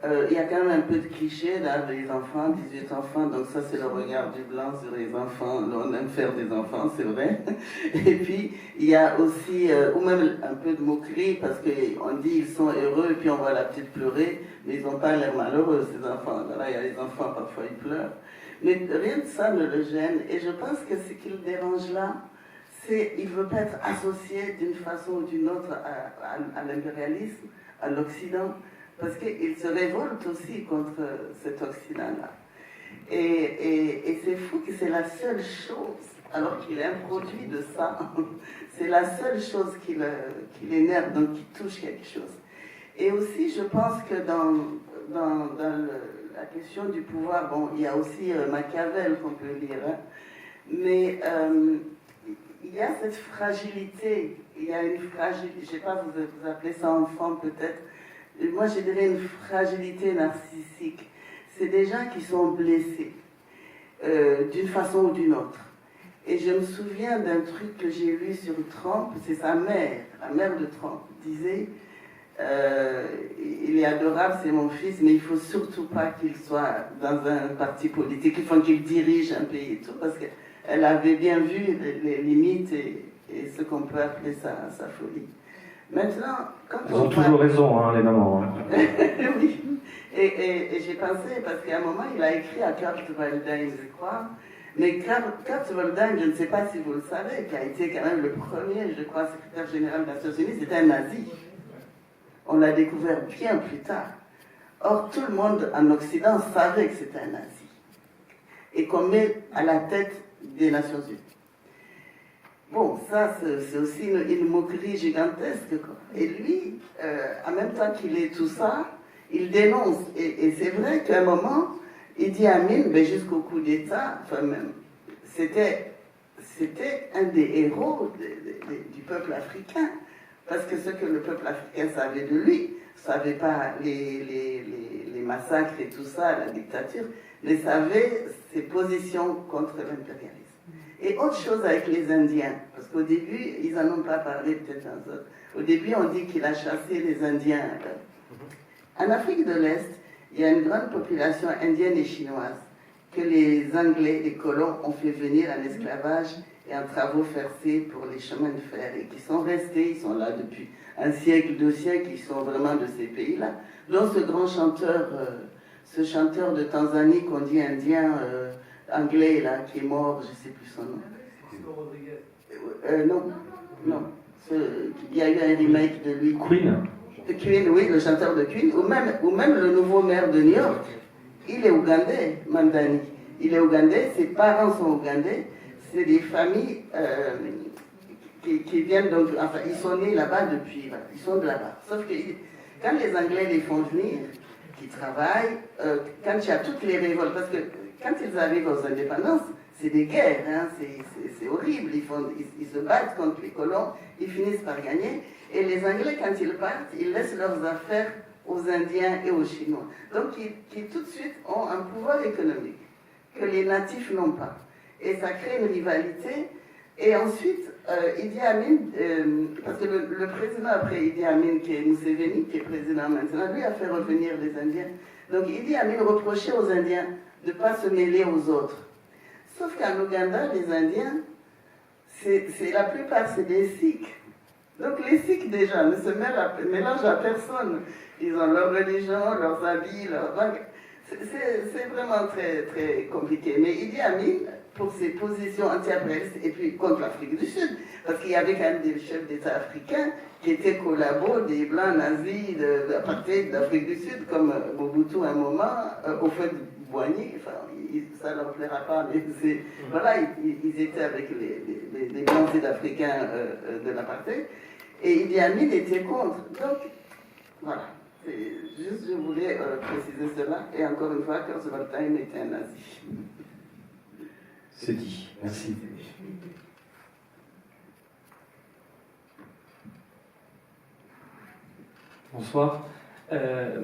il y a quand même un peu de clichés là, les enfants, 18 enfants, donc ça c'est le regard du blanc sur les enfants, on aime faire des enfants, c'est vrai. Et puis il y a aussi, ou même un peu de moquerie, parce qu'on dit ils sont heureux, et puis on voit la petite pleurer, mais ils n'ont pas l'air malheureux ces enfants. Voilà, il y a les enfants, parfois ils pleurent. Mais rien de ça ne le gêne, et je pense que ce qui le dérange là, il ne veut pas être associé d'une façon ou d'une autre à l'impérialisme, à l'Occident, parce qu'il se révolte aussi contre cet Occident-là. Et c'est fou que c'est la seule chose, alors qu'il est un produit de ça, c'est la seule chose qui l'énerve, donc qui touche quelque chose. Et aussi, je pense que dans la question du pouvoir, bon, il y a aussi Machiavel qu'on peut lire, mais il y a cette fragilité, il y a une fragilité, je ne sais pas, vous appelez ça enfant peut-être, moi je dirais une fragilité narcissique. C'est des gens qui sont blessés d'une façon ou d'une autre. Et je me souviens d'un truc que j'ai lu sur Trump, c'est sa mère, la mère de Trump, disait il est adorable, c'est mon fils, mais il ne faut surtout pas qu'il soit dans un parti politique, il faut qu'il dirige un pays et tout, parce qu'elle avait bien vu les limites et ce qu'on peut appeler sa folie. Maintenant, quand Ils ont toujours raison, les mamans. Oui, et j'ai pensé, parce qu'à un moment, il a écrit à Kurt Waldheim, je crois, mais Kurt Waldheim, je ne sais pas si vous le savez, qui a été quand même le premier, je crois, secrétaire général des Nations Unies, c'était un nazi. On l'a découvert bien plus tard. Or, tout le monde en Occident savait que c'était un nazi. Et qu'on met à la tête des Nations Unies. Bon, ça, c'est aussi une moquerie gigantesque, quoi. Et lui, en même temps qu'il est tout ça, il dénonce. Et c'est vrai qu'à un moment, Idi Amin, jusqu'au coup d'État, enfin même, c'était un des héros du peuple africain. Parce que ce que le peuple africain savait de lui, ne savait pas les massacres et tout ça, la dictature, mais savait ses positions contre l'impérialisme. Et autre chose avec les Indiens, parce qu'au début, ils n'en ont pas parlé, peut-être un autre. Au début, on dit qu'il a chassé les Indiens. En Afrique de l'Est, il y a une grande population indienne et chinoise que les Anglais, les colons, ont fait venir en esclavage et en travaux forcés pour les chemins de fer, et qui sont restés, ils sont là depuis un siècle, 2 siècles, ils sont vraiment de ces pays-là, dont ce grand chanteur, ce chanteur de Tanzanie qu'on dit indien, anglais là, qui est mort, je ne sais plus son nom. Non. Il y a eu un remake de lui. Queen. Queen, oui, le chanteur de Queen, ou même le nouveau maire de New York. Il est ougandais, Mamdani. Il est ougandais, ses parents sont ougandais. C'est des familles qui viennent donc, enfin, ils sont nés là-bas depuis, ils sont de là-bas. Sauf que quand les Anglais les font venir, qui travaillent, quand il y a toutes les révoltes, parce que quand ils arrivent aux indépendances, c'est des guerres, hein, c'est horrible, ils se battent contre les colons, ils finissent par gagner, et les Anglais, quand ils partent, ils laissent leurs affaires aux Indiens et aux Chinois. Donc, qui tout de suite ont un pouvoir économique que les natifs n'ont pas. Et ça crée une rivalité. Et ensuite, Idi Amin, parce que le président après Idi Amin, qui est Museveni, qui est président maintenant, lui a fait revenir les Indiens. Donc Idi Amin reprochait aux Indiens de ne pas se mêler aux autres. Sauf qu'en Ouganda, les Indiens, la plupart, c'est des Sikhs. Donc les Sikhs, déjà, ne se mélangent à personne. Ils ont leur religion, leurs habits, c'est vraiment très, très compliqué. Mais Idi Amin, pour ses positions anti-impérialistes, et puis contre l'Afrique du Sud, parce qu'il y avait quand même des chefs d'État africains qui étaient collabos des blancs nazis d'apartheid d'Afrique du Sud, comme Mobutu à un moment, au fait de Boigny, enfin, ça ne leur plaira pas, mais voilà, ils étaient avec les blancs sud-africains de l'apartheid, et Idi Amin était contre. Donc, voilà. Juste, je voulais préciser cela, et encore une fois, Kurzweil était un nazi. C'est dit. Merci. Bonsoir.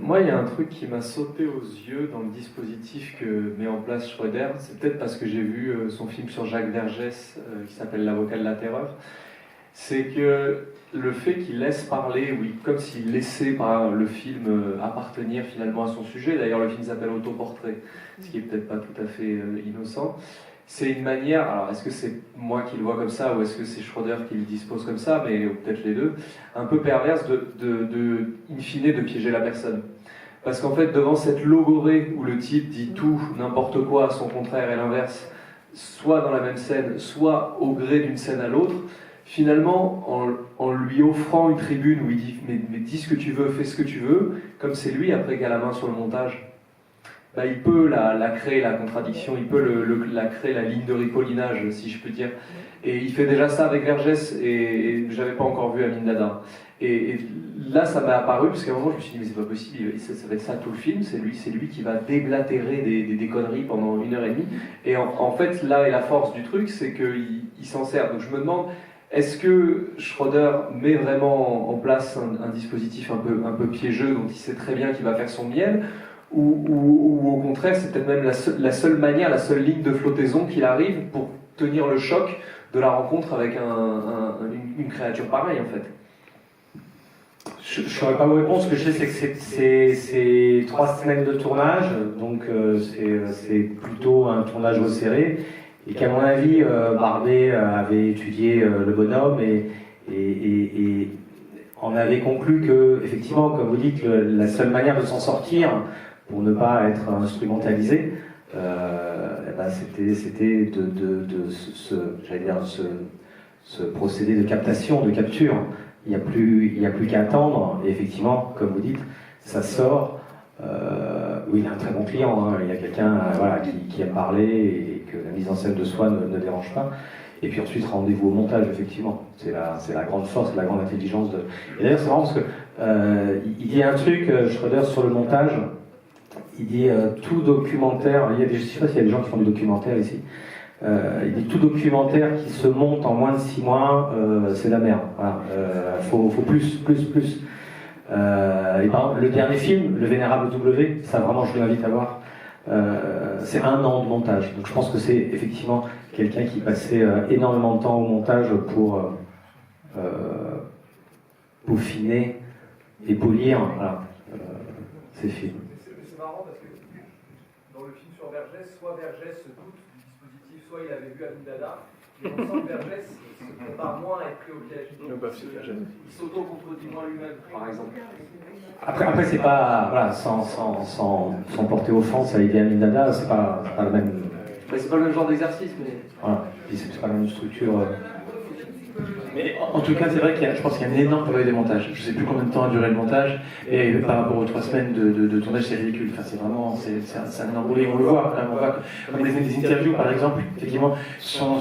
Moi, il y a un truc qui m'a sauté aux yeux dans le dispositif que met en place Schroeder. C'est peut-être parce que j'ai vu son film sur Jacques Vergès qui s'appelle L'avocat de la terreur. C'est que le fait qu'il laisse parler, oui, comme s'il laissait par le film appartenir finalement à son sujet. D'ailleurs, le film s'appelle Autoportrait, ce qui est peut-être pas tout à fait innocent. C'est une manière, alors est-ce que c'est moi qui le vois comme ça ou est-ce que c'est Schroeder qui le dispose comme ça, mais peut-être les deux, un peu perverse in fine, de piéger la personne. Parce qu'en fait, devant cette logorée où le type dit tout, n'importe quoi, son contraire et l'inverse, soit dans la même scène, soit au gré d'une scène à l'autre, finalement, en lui offrant une tribune où il dit mais dis ce que tu veux, fais ce que tu veux, comme c'est lui après qui a la main sur le montage, bah, il peut la créer, la contradiction, il peut la créer, la ligne de ripollinage, si je peux dire. Et il fait déjà ça avec Vergès, et j'avais pas encore vu Amin Dada. Et là, ça m'a apparu, parce qu'à un moment, je me suis dit, mais c'est pas possible, ça va être ça tout le film, c'est lui qui va déblatérer des conneries pendant 1h30. Et en fait, là est la force du truc, c'est qu'il s'en sert. Donc je me demande, est-ce que Schroeder met vraiment en place un dispositif un peu piégeux, dont il sait très bien qu'il va faire son miel, ou au contraire, c'est peut-être même la seule manière, la seule ligne de flottaison qu'il arrive pour tenir le choc de la rencontre avec une créature pareille, en fait. Je ne saurais pas vous répondre. Ce que je sais, c'est que c'est 3 semaines de tournage, donc c'est plutôt un tournage resserré, et qu'à mon avis, Bardet avait étudié le bonhomme et on avait conclu que, effectivement, comme vous dites, la seule manière de s'en sortir, pour ne pas être instrumentalisé, c'était de ce procédé de captation, de capture. Il n'y a plus qu'à attendre, et effectivement, comme vous dites, ça sort. Oui, il a un très bon client, hein. Il y a quelqu'un qui aime parler et que la mise en scène de soi ne dérange pas. Et puis ensuite, rendez-vous au montage, effectivement. C'est la grande force, la grande intelligence de... Et d'ailleurs, c'est marrant parce que il dit un truc, Schroeder, sur le montage. Il dit tout documentaire, je ne sais pas s'il y a des gens qui font du documentaire ici, il dit tout documentaire qui se monte en moins de 6 mois, c'est la merde. Voilà. Faut plus. Et par exemple, le dernier film, Le Vénérable W, ça vraiment je vous invite à voir, c'est 1 an de montage. Donc je pense que c'est effectivement quelqu'un qui passait énormément de temps au montage pour peaufiner et polir ces films. C'est marrant parce que dans le film sur Vergès, soit Vergès se doute du dispositif, soit il avait vu Amin Dada, mais on sent que Vergès se prépare moins à être pris au piège. Il s'auto-contredit moins lui-même, par exemple. Après c'est pas, voilà, sans porter offense à Idi Amin Dada, c'est pas la même c'est pas le même genre d'exercice, mais... Voilà. Puis c'est pas la même structure. Mais en tout cas, c'est vrai je pense qu'il y a un énorme travail de montage. Je ne sais plus combien de temps a duré le montage, et par rapport aux 3 semaines de tournage, c'est ridicule. Enfin, c'est vraiment, c'est un énorme boulot. On le voit, quand même, on voit comme des interviews, par exemple, effectivement, sont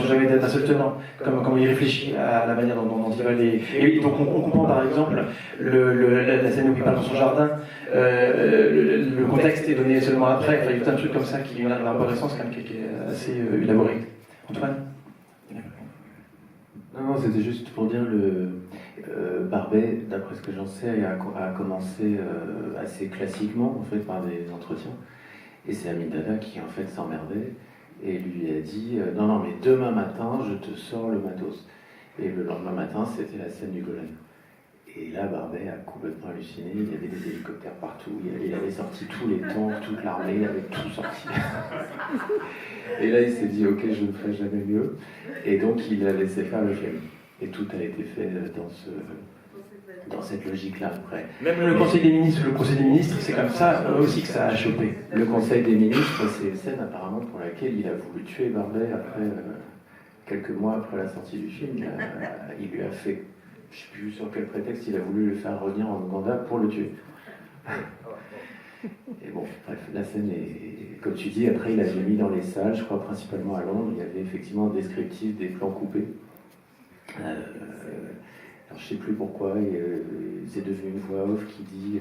jamais d'un seul tenant. Comme il réfléchit à la manière dont il va les. Et donc, on comprend, par exemple, la scène où il parle dans son jardin. Le contexte est donné seulement après. Enfin, il y a tout un truc comme ça qui a l'arborescence quand même qui est assez élaboré. Antoine? Non, c'était juste pour dire Barbet, d'après ce que j'en sais, a commencé assez classiquement en fait par des entretiens. Et c'est Amin Dada qui en fait s'emmerdait et lui a dit non mais demain matin je te sors le matos. Et le lendemain matin c'était la scène du Golan. Et là Barbet a complètement halluciné, il y avait des hélicoptères partout, il avait sorti tous les tanks, toute l'armée, il avait tout sorti. Et là il s'est dit ok je ne ferai jamais mieux. Et donc il a laissé faire le film. Et tout a été fait dans cette logique-là après. Même le Conseil des ministres, c'est comme ça aussi que ça a chopé. Le Conseil des ministres, c'est une scène apparemment pour laquelle il a voulu tuer Barbet après, quelques mois après la sortie du film. Il lui a fait, je ne sais plus sur quel prétexte, il a voulu le faire revenir en Ouganda pour le tuer. Et bon, bref, la scène est, comme tu dis, après il avait mis dans les salles, je crois principalement à Londres, il y avait effectivement un descriptif des plans coupés. Alors je sais plus pourquoi, c'est devenu une voix off qui dit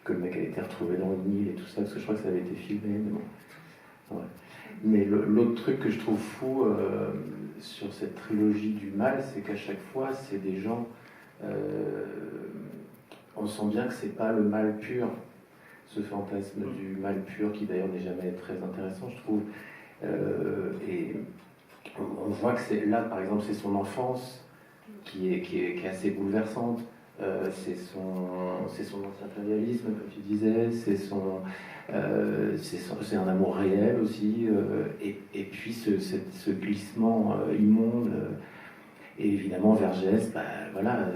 que le mec a été retrouvé dans le Nil et tout ça, parce que je crois que ça avait été filmé, mais bon. Ouais. Mais l'autre truc que je trouve fou sur cette trilogie du mal, c'est qu'à chaque fois, c'est des gens... on sent bien que c'est pas le mal pur, ce fantasme du mal pur, qui d'ailleurs n'est jamais très intéressant, je trouve. Et on voit que c'est là, par exemple, c'est son enfance qui est assez bouleversante. C'est son anti-impérialisme, comme tu disais, c'est un amour réel aussi, et puis ce glissement immonde. Et évidemment, Vergès, voilà,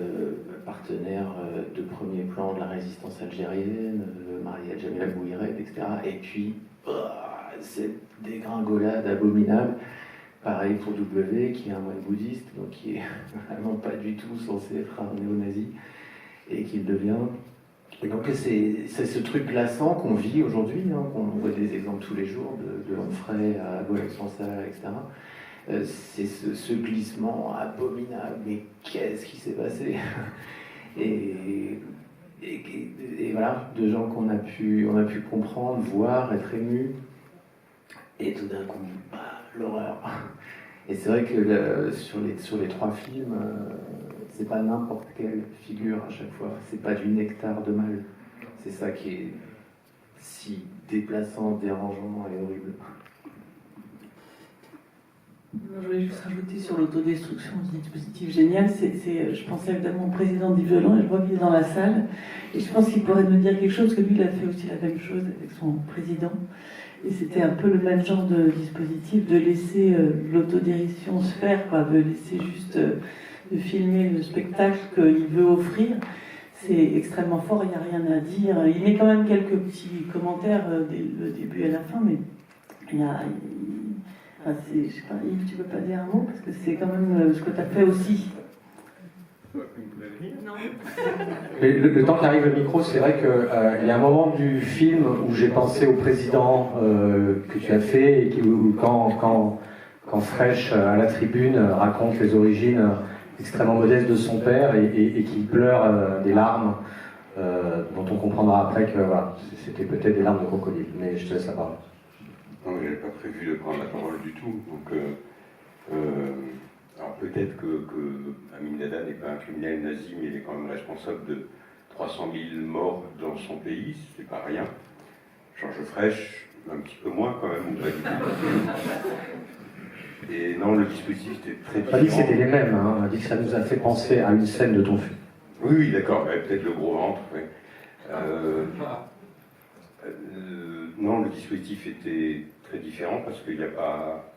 partenaire de premier plan de la résistance algérienne, marié à Jamila Bouhired, etc. Et puis, cette dégringolade abominable. Pareil pour W, qui est un moine bouddhiste, donc qui est vraiment pas du tout censé être un néo-nazi, et qui le devient. Et donc c'est ce truc glaçant qu'on vit aujourd'hui, hein, qu'on voit des exemples tous les jours, de Onfray à Bois-Sansa, etc. C'est ce glissement abominable, mais qu'est-ce qui s'est passé? et voilà, de gens qu'on a pu comprendre, voir, être émus, et tout d'un coup, l'horreur. Et c'est vrai que sur les 3 films, c'est pas n'importe quelle figure à chaque fois, c'est pas du nectar de mal. C'est ça qui est si déplaçant, dérangeant et horrible. Je voulais juste rajouter sur l'autodestruction, ce dispositif génial. Je pensais évidemment au président d'Yves Violon, et je vois qu'il est dans la salle. Et je pense qu'il pourrait nous dire quelque chose, parce que lui, il a fait aussi la même chose avec son président. Et c'était un peu le même genre de dispositif, de laisser l'autodérision se faire, quoi, de laisser juste de filmer le spectacle qu'il veut offrir. C'est extrêmement fort, il n'y a rien à dire. Il met quand même quelques petits commentaires dès le début et la fin, mais il y a... je sais pas, Yves, tu peux pas dire un mot, parce que c'est quand même ce que tu as fait aussi. Le temps qu'arrive le micro, c'est vrai qu'il y a un moment du film où j'ai pensé au président que tu as fait, et où quand Fresh, à la tribune, raconte les origines extrêmement modestes de son père et qui pleure des larmes, dont on comprendra après que voilà, c'était peut-être des larmes de crocodile. Mais je te laisse la parole. Non, je n'avais pas prévu de prendre la parole du tout. Donc, alors peut-être que Amin Dada n'est pas un criminel nazi, mais il est quand même responsable de 300 000 morts dans son pays, c'est pas rien. Georges Fresh, un petit peu moins quand même, ou pas du tout. Et non, le dispositif était très différent. On a dit que c'était les mêmes, hein. On a dit que ça nous a fait penser à une scène de ton film. Oui, d'accord, peut-être le gros ventre, oui. Non, le dispositif était très différent parce qu'il n'y a pas...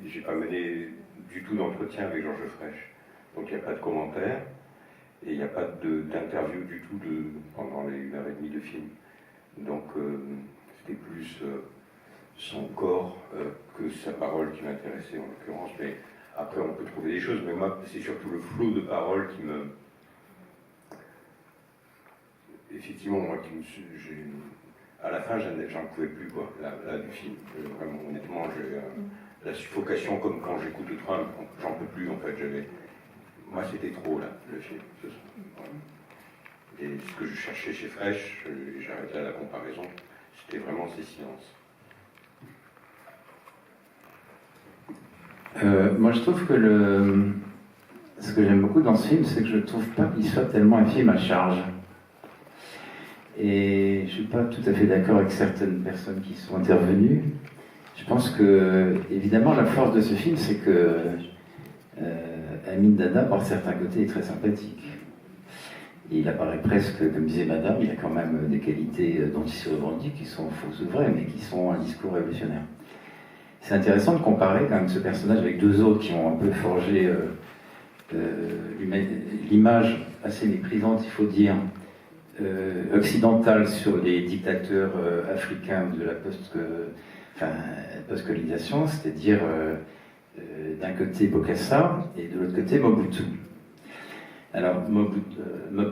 j'ai pas mené du tout d'entretien avec Georges Fresh. Donc il n'y a pas de commentaires et il n'y a pas d'interview du tout pendant les 1h30 de film. Donc c'était plus son corps que sa parole qui m'intéressait en l'occurrence, mais après on peut trouver des choses, mais moi c'est surtout le flot de paroles qui me... Effectivement, moi, à la fin j'en pouvais plus quoi, là du film. Vraiment, honnêtement, la suffocation comme quand j'écoute Trump, j'en peux plus en fait. Moi c'était trop là, le film. Voilà. Et ce que je cherchais chez Fresh, j'arrête là la comparaison, c'était vraiment ces silences. Moi, je trouve que ce que j'aime beaucoup dans ce film, c'est que je ne trouve pas qu'il soit tellement un film à charge. Et je ne suis pas tout à fait d'accord avec certaines personnes qui sont intervenues. Je pense que, évidemment, la force de ce film, c'est que Amin Dada, par certains côtés, est très sympathique. Il apparaît presque, comme disait Madame, il a quand même des qualités dont il se revendique, qui sont fausses ou vraies, mais qui sont un discours révolutionnaire. C'est intéressant de comparer quand même ce personnage avec deux autres qui ont un peu forgé l'image assez méprisante, il faut dire, occidentale sur les dictateurs africains de la post-colonisation, c'est-à-dire d'un côté Bokassa et de l'autre côté Mobutu. Alors,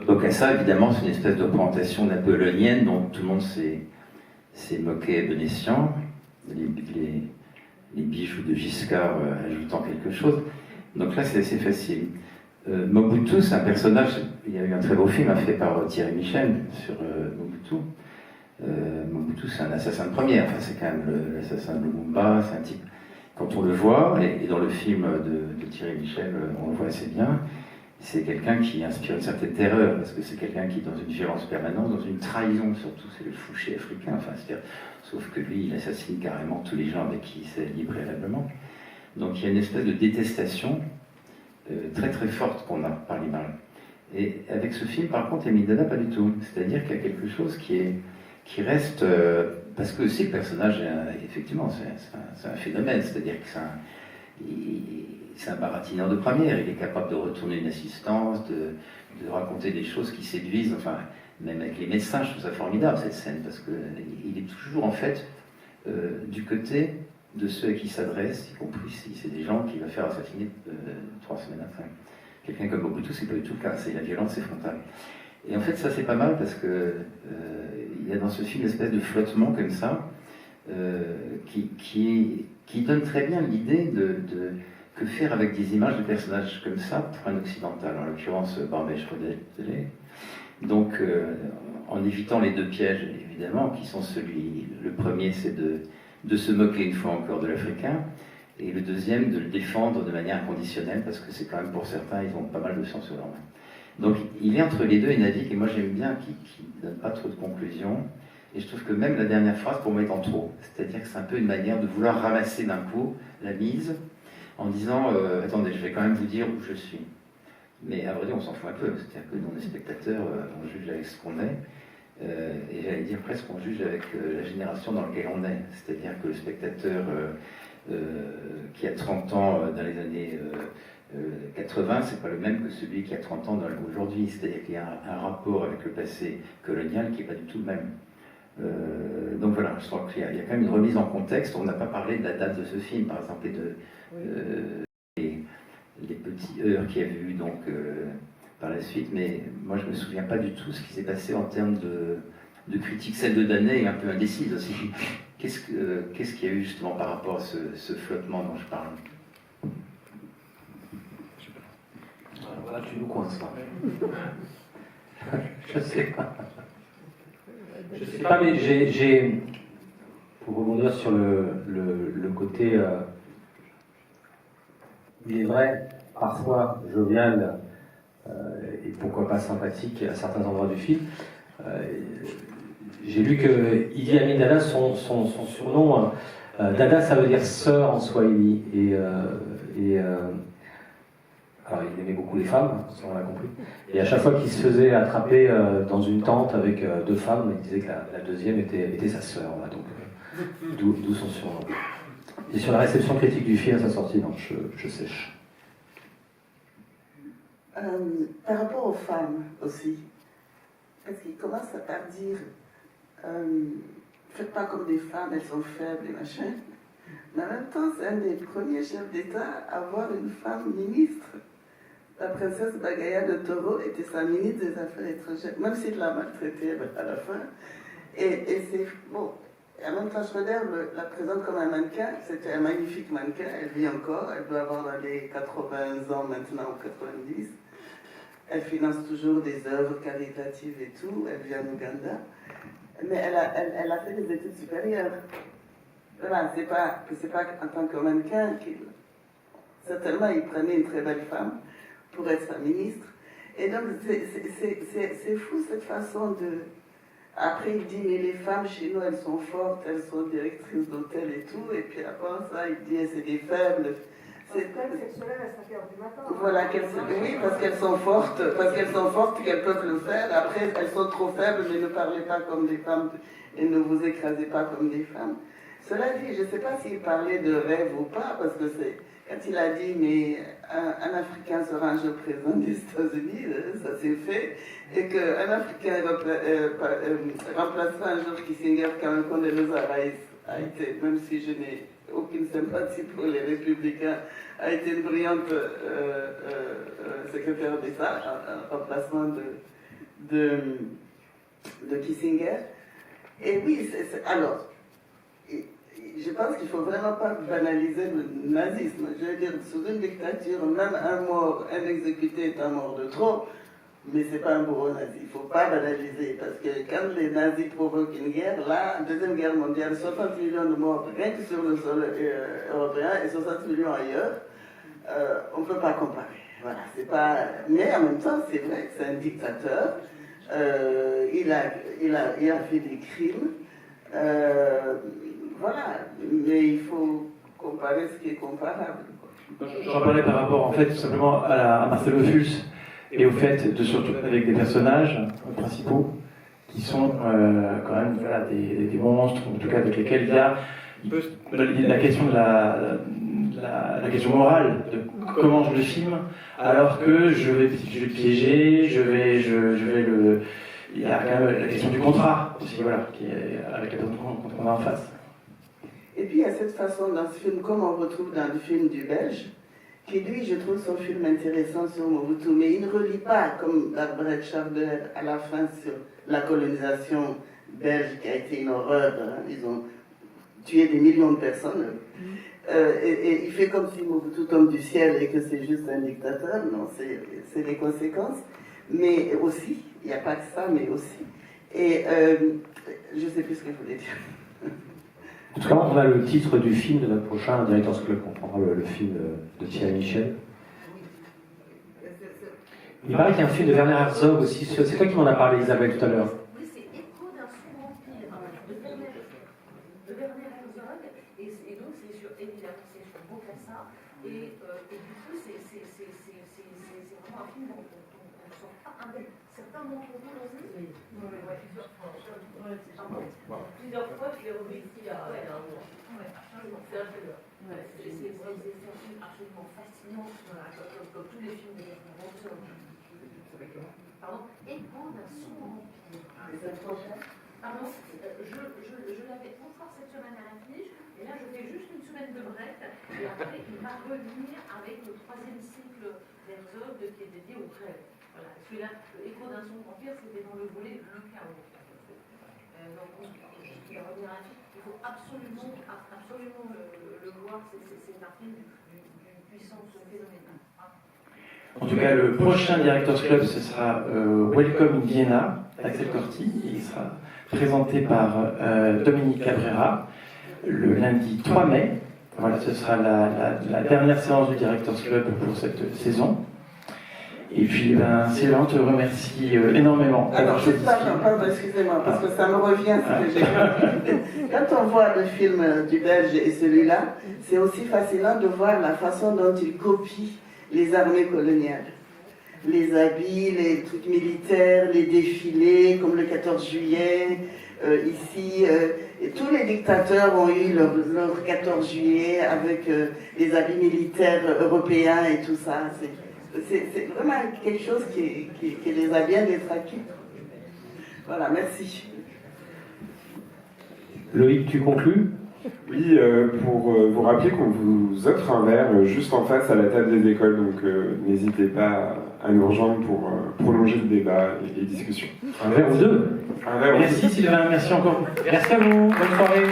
Bokassa, évidemment, c'est une espèce de représentation napoléonienne dont tout le monde s'est moqué bon escient, les bijoux de Giscard ajoutant quelque chose. Donc là, c'est assez facile. Mobutu, c'est un personnage, il y a eu un très beau film fait par Thierry Michel sur Mobutu. Mobutu, c'est un assassin de première, enfin, c'est quand même l'assassin de Lumumba, c'est un type, quand on le voit, et dans le film de Thierry Michel, on le voit assez bien, c'est quelqu'un qui inspire une certaine terreur, parce que c'est quelqu'un qui est dans une violence permanente, dans une trahison surtout, c'est le fouché africain, enfin, c'est-à-dire, sauf que lui, il assassine carrément tous les gens avec qui il s'est lié préalablement. Donc il y a une espèce de détestation très très forte qu'on a par l'image. Et avec ce film, par contre, Amin Dada, pas du tout. C'est-à-dire qu'il y a quelque chose qui reste... parce que aussi le personnage, effectivement, c'est un phénomène, c'est-à-dire que c'est un baratineur de première, il est capable de retourner une assistance, de raconter des choses qui séduisent, enfin, même avec les médecins, je trouve ça formidable cette scène, parce qu'il est toujours en fait du côté de ceux à qui il s'adresse, y compris si c'est des gens qu'il va faire assassiner 3 semaines après. Quelqu'un comme Mobutu, c'est pas du tout le cas, c'est la violence, c'est frontal. Et en fait, ça c'est pas mal parce que il y a dans ce film une espèce de flottement comme ça, qui donne très bien l'idée de que faire avec des images de personnages comme ça pour un occidental, en l'occurrence Barbet-Schroeder. Donc, en évitant les deux pièges, évidemment, qui sont le premier, c'est de se moquer une fois encore de l'Africain, et le deuxième, de le défendre de manière inconditionnelle, parce que c'est quand même pour certains, ils ont pas mal de sang sur leurs mains. Donc, il est entre les deux, il navigue, et moi j'aime bien qu'il ne donne pas trop de conclusions, et je trouve que même la dernière phrase, pour moi, est en trop. C'est-à-dire que c'est un peu une manière de vouloir ramasser d'un coup la mise, en disant attendez, je vais quand même vous dire où je suis. Mais à vrai dire, on s'en fout un peu. C'est-à-dire que nous, les spectateurs, on juge avec ce qu'on est. Et j'allais dire presque qu'on juge avec la génération dans laquelle on est. C'est-à-dire que le spectateur qui a 30 ans dans les années 80, c'est pas le même que celui qui a 30 ans aujourd'hui. C'est-à-dire qu'il y a un rapport avec le passé colonial qui n'est pas du tout le même. Donc voilà, je crois qu'il y a quand même une remise en contexte. On n'a pas parlé de la date de ce film, par exemple, et les petits heures qu'il y a eu donc, par la suite, mais moi je ne me souviens pas du tout ce qui s'est passé en termes de critique. Celle de Danet est un peu indécise aussi. Qu'est-ce qu'il y a eu justement par rapport à ce flottement dont je parle? Voilà, tu nous coinces là. Je sais pas. Je sais pas, mais j'ai pour rebondir sur le côté, il est vrai, parfois jovial et pourquoi pas sympathique à certains endroits du film. J'ai lu que Idi Amin Dada, son surnom, Dada ça veut dire sœur en swahili, alors il aimait beaucoup les femmes, ça on l'a compris. Et à chaque fois qu'il se faisait attraper dans une tente avec 2 femmes, il disait que la deuxième était sa sœur. Voilà, donc d'où son surnom. Et sur la réception critique du film à sa sortie, non, je sèche. Par rapport aux femmes aussi, parce qu'il commence par dire faites pas comme des femmes, elles sont faibles et machin. Mais en même temps, c'est un des premiers chefs d'État à avoir une femme ministre. La princesse Bagaya de Toro était sa ministre des Affaires étrangères, même s'il l'a maltraitée à la fin. Et c'est bon. Et en même temps, Schroeder la présente comme un mannequin. C'était un magnifique mannequin. Elle vit encore. Elle doit avoir dans les 80 ans maintenant, ou 90. Elle finance toujours des œuvres caritatives et tout. Elle vit en Ouganda. Mais elle a fait des études supérieures. Voilà, c'est pas en tant que mannequin qu'il... Certainement, il prenait une très belle femme pour être sa ministre. Et donc, c'est fou cette façon de... Après, il dit, mais les femmes chez nous, elles sont fortes, elles sont directrices d'hôtel et tout. Et puis après ça, il dit, c'est des faibles. Parce qu'elles se lèvent à 5h du matin. Voilà, oui, parce qu'elles sont fortes, qu'elles peuvent le faire. Après, elles sont trop faibles, mais ne parlez pas comme des femmes et ne vous écrasez pas comme des femmes. Cela dit, je ne sais pas s'il parlait de rêve ou pas, parce que c'est quand il a dit, mais un Africain sera un jour président des États-Unis, ça s'est fait, et qu'un Africain remplacera un jour Kissinger quand même Condoleezza Rice a été, même si je n'ai aucune sympathie pour les républicains, a été une brillante secrétaire d'État en remplacement de Kissinger. Et oui, alors, je pense qu'il ne faut vraiment pas banaliser le nazisme. Je veux dire, sous une dictature, même un exécuté est un mort de trop, mais ce n'est pas un bourreau nazi. Il ne faut pas banaliser, parce que quand les nazis provoquent une guerre, là, Deuxième Guerre mondiale, 60 millions de morts rien que sur le sol européen et 60 millions ailleurs, on ne peut pas comparer. Voilà, c'est pas... Mais en même temps, c'est vrai que c'est un dictateur. Il a fait des crimes. Voilà, mais il faut comparer ce qui est comparable. J'en parlais par rapport, en fait, tout simplement à Marcelo Fulz et au fait de se retrouver avec des personnages principaux qui sont quand même voilà, des monstres, en tout cas avec lesquels il y a la question de la question morale de comment je le filme, alors que je vais piéger, je vais le... Il y a quand même la question du contrat aussi, voilà, qui est avec la personne qu'on a en face. Et puis il y a cette façon dans ce film, comme on retrouve dans le film du Belge, qui lui, je trouve son film intéressant sur Mobutu, mais il ne relie pas, comme Barbara Schaffer à la fin sur la colonisation belge, qui a été une horreur. Hein. Ils ont tué des millions de personnes. Et il fait comme si Mobutu tombe du ciel et que c'est juste un dictateur. Non, c'est les conséquences. Mais aussi, il n'y a pas que ça, mais aussi. Et je ne sais plus ce que je voulais dire. En tout cas, on a le titre du film de notre prochain Director's Club. On prendra le film de Thierry Michel. Il paraît qu'il y a un film de Werner Herzog aussi. C'est toi qui m'en as parlé, Isabelle, tout à l'heure. Oui, c'est Écho d'un second empire de Werner Herzog. Et donc, c'est sur, évidemment, c'est sur Bokassa. Et du coup, c'est vraiment un film dont on ne sort pas un bel. Certains d'entre vous l'ont vu. Oui. Plusieurs fois, je l'ai revu ici. C'est un chef-d'œuvre. C'est un film absolument fascinant, comme tous les films de Werner Herzog. Pardon, Écho d'un second empire. Pardon, je l'avais encore cette semaine à l'affiche, et là je fais juste une semaine de break, et après il va revenir avec le 3e cycle d'Herzog qui est dédié au grèves. Voilà, celui-là, Écho d'un second empire, c'était dans le volet Le Chaos. Donc il va revenir à l'affiche, il faut absolument le voir, c'est un film d'une puissance phénoménale. En tout cas, le prochain Director's Club, ce sera Welcome in Vienna, d'Axel Corti, et il sera présenté par Dominique Cabrera le lundi 3 mai. Voilà, ce sera la dernière séance du Director's Club pour cette saison. Et puis, Céline, te remercie énormément. Alors, pardon, excusez-moi, parce que ça me revient ce que j'ai dit. Quand on voit le film du Belge et celui-là, c'est aussi fascinant de voir la façon dont il copie les armées coloniales. Les habits, les trucs militaires, les défilés, comme le 14 juillet, ici. Et tous les dictateurs ont eu leur 14 juillet avec les habits militaires européens et tout ça. C'est vraiment quelque chose qui les a bien détraqués. Voilà, merci. Loïc, tu conclus ? Oui, pour vous rappeler qu'on vous offre un verre juste en face à la table des écoles, donc n'hésitez pas à nous rejoindre pour prolonger le débat et les discussions. Un verre ou deux. Un verre ou deux. Merci Sylvain, merci encore. Merci à vous, bonne soirée.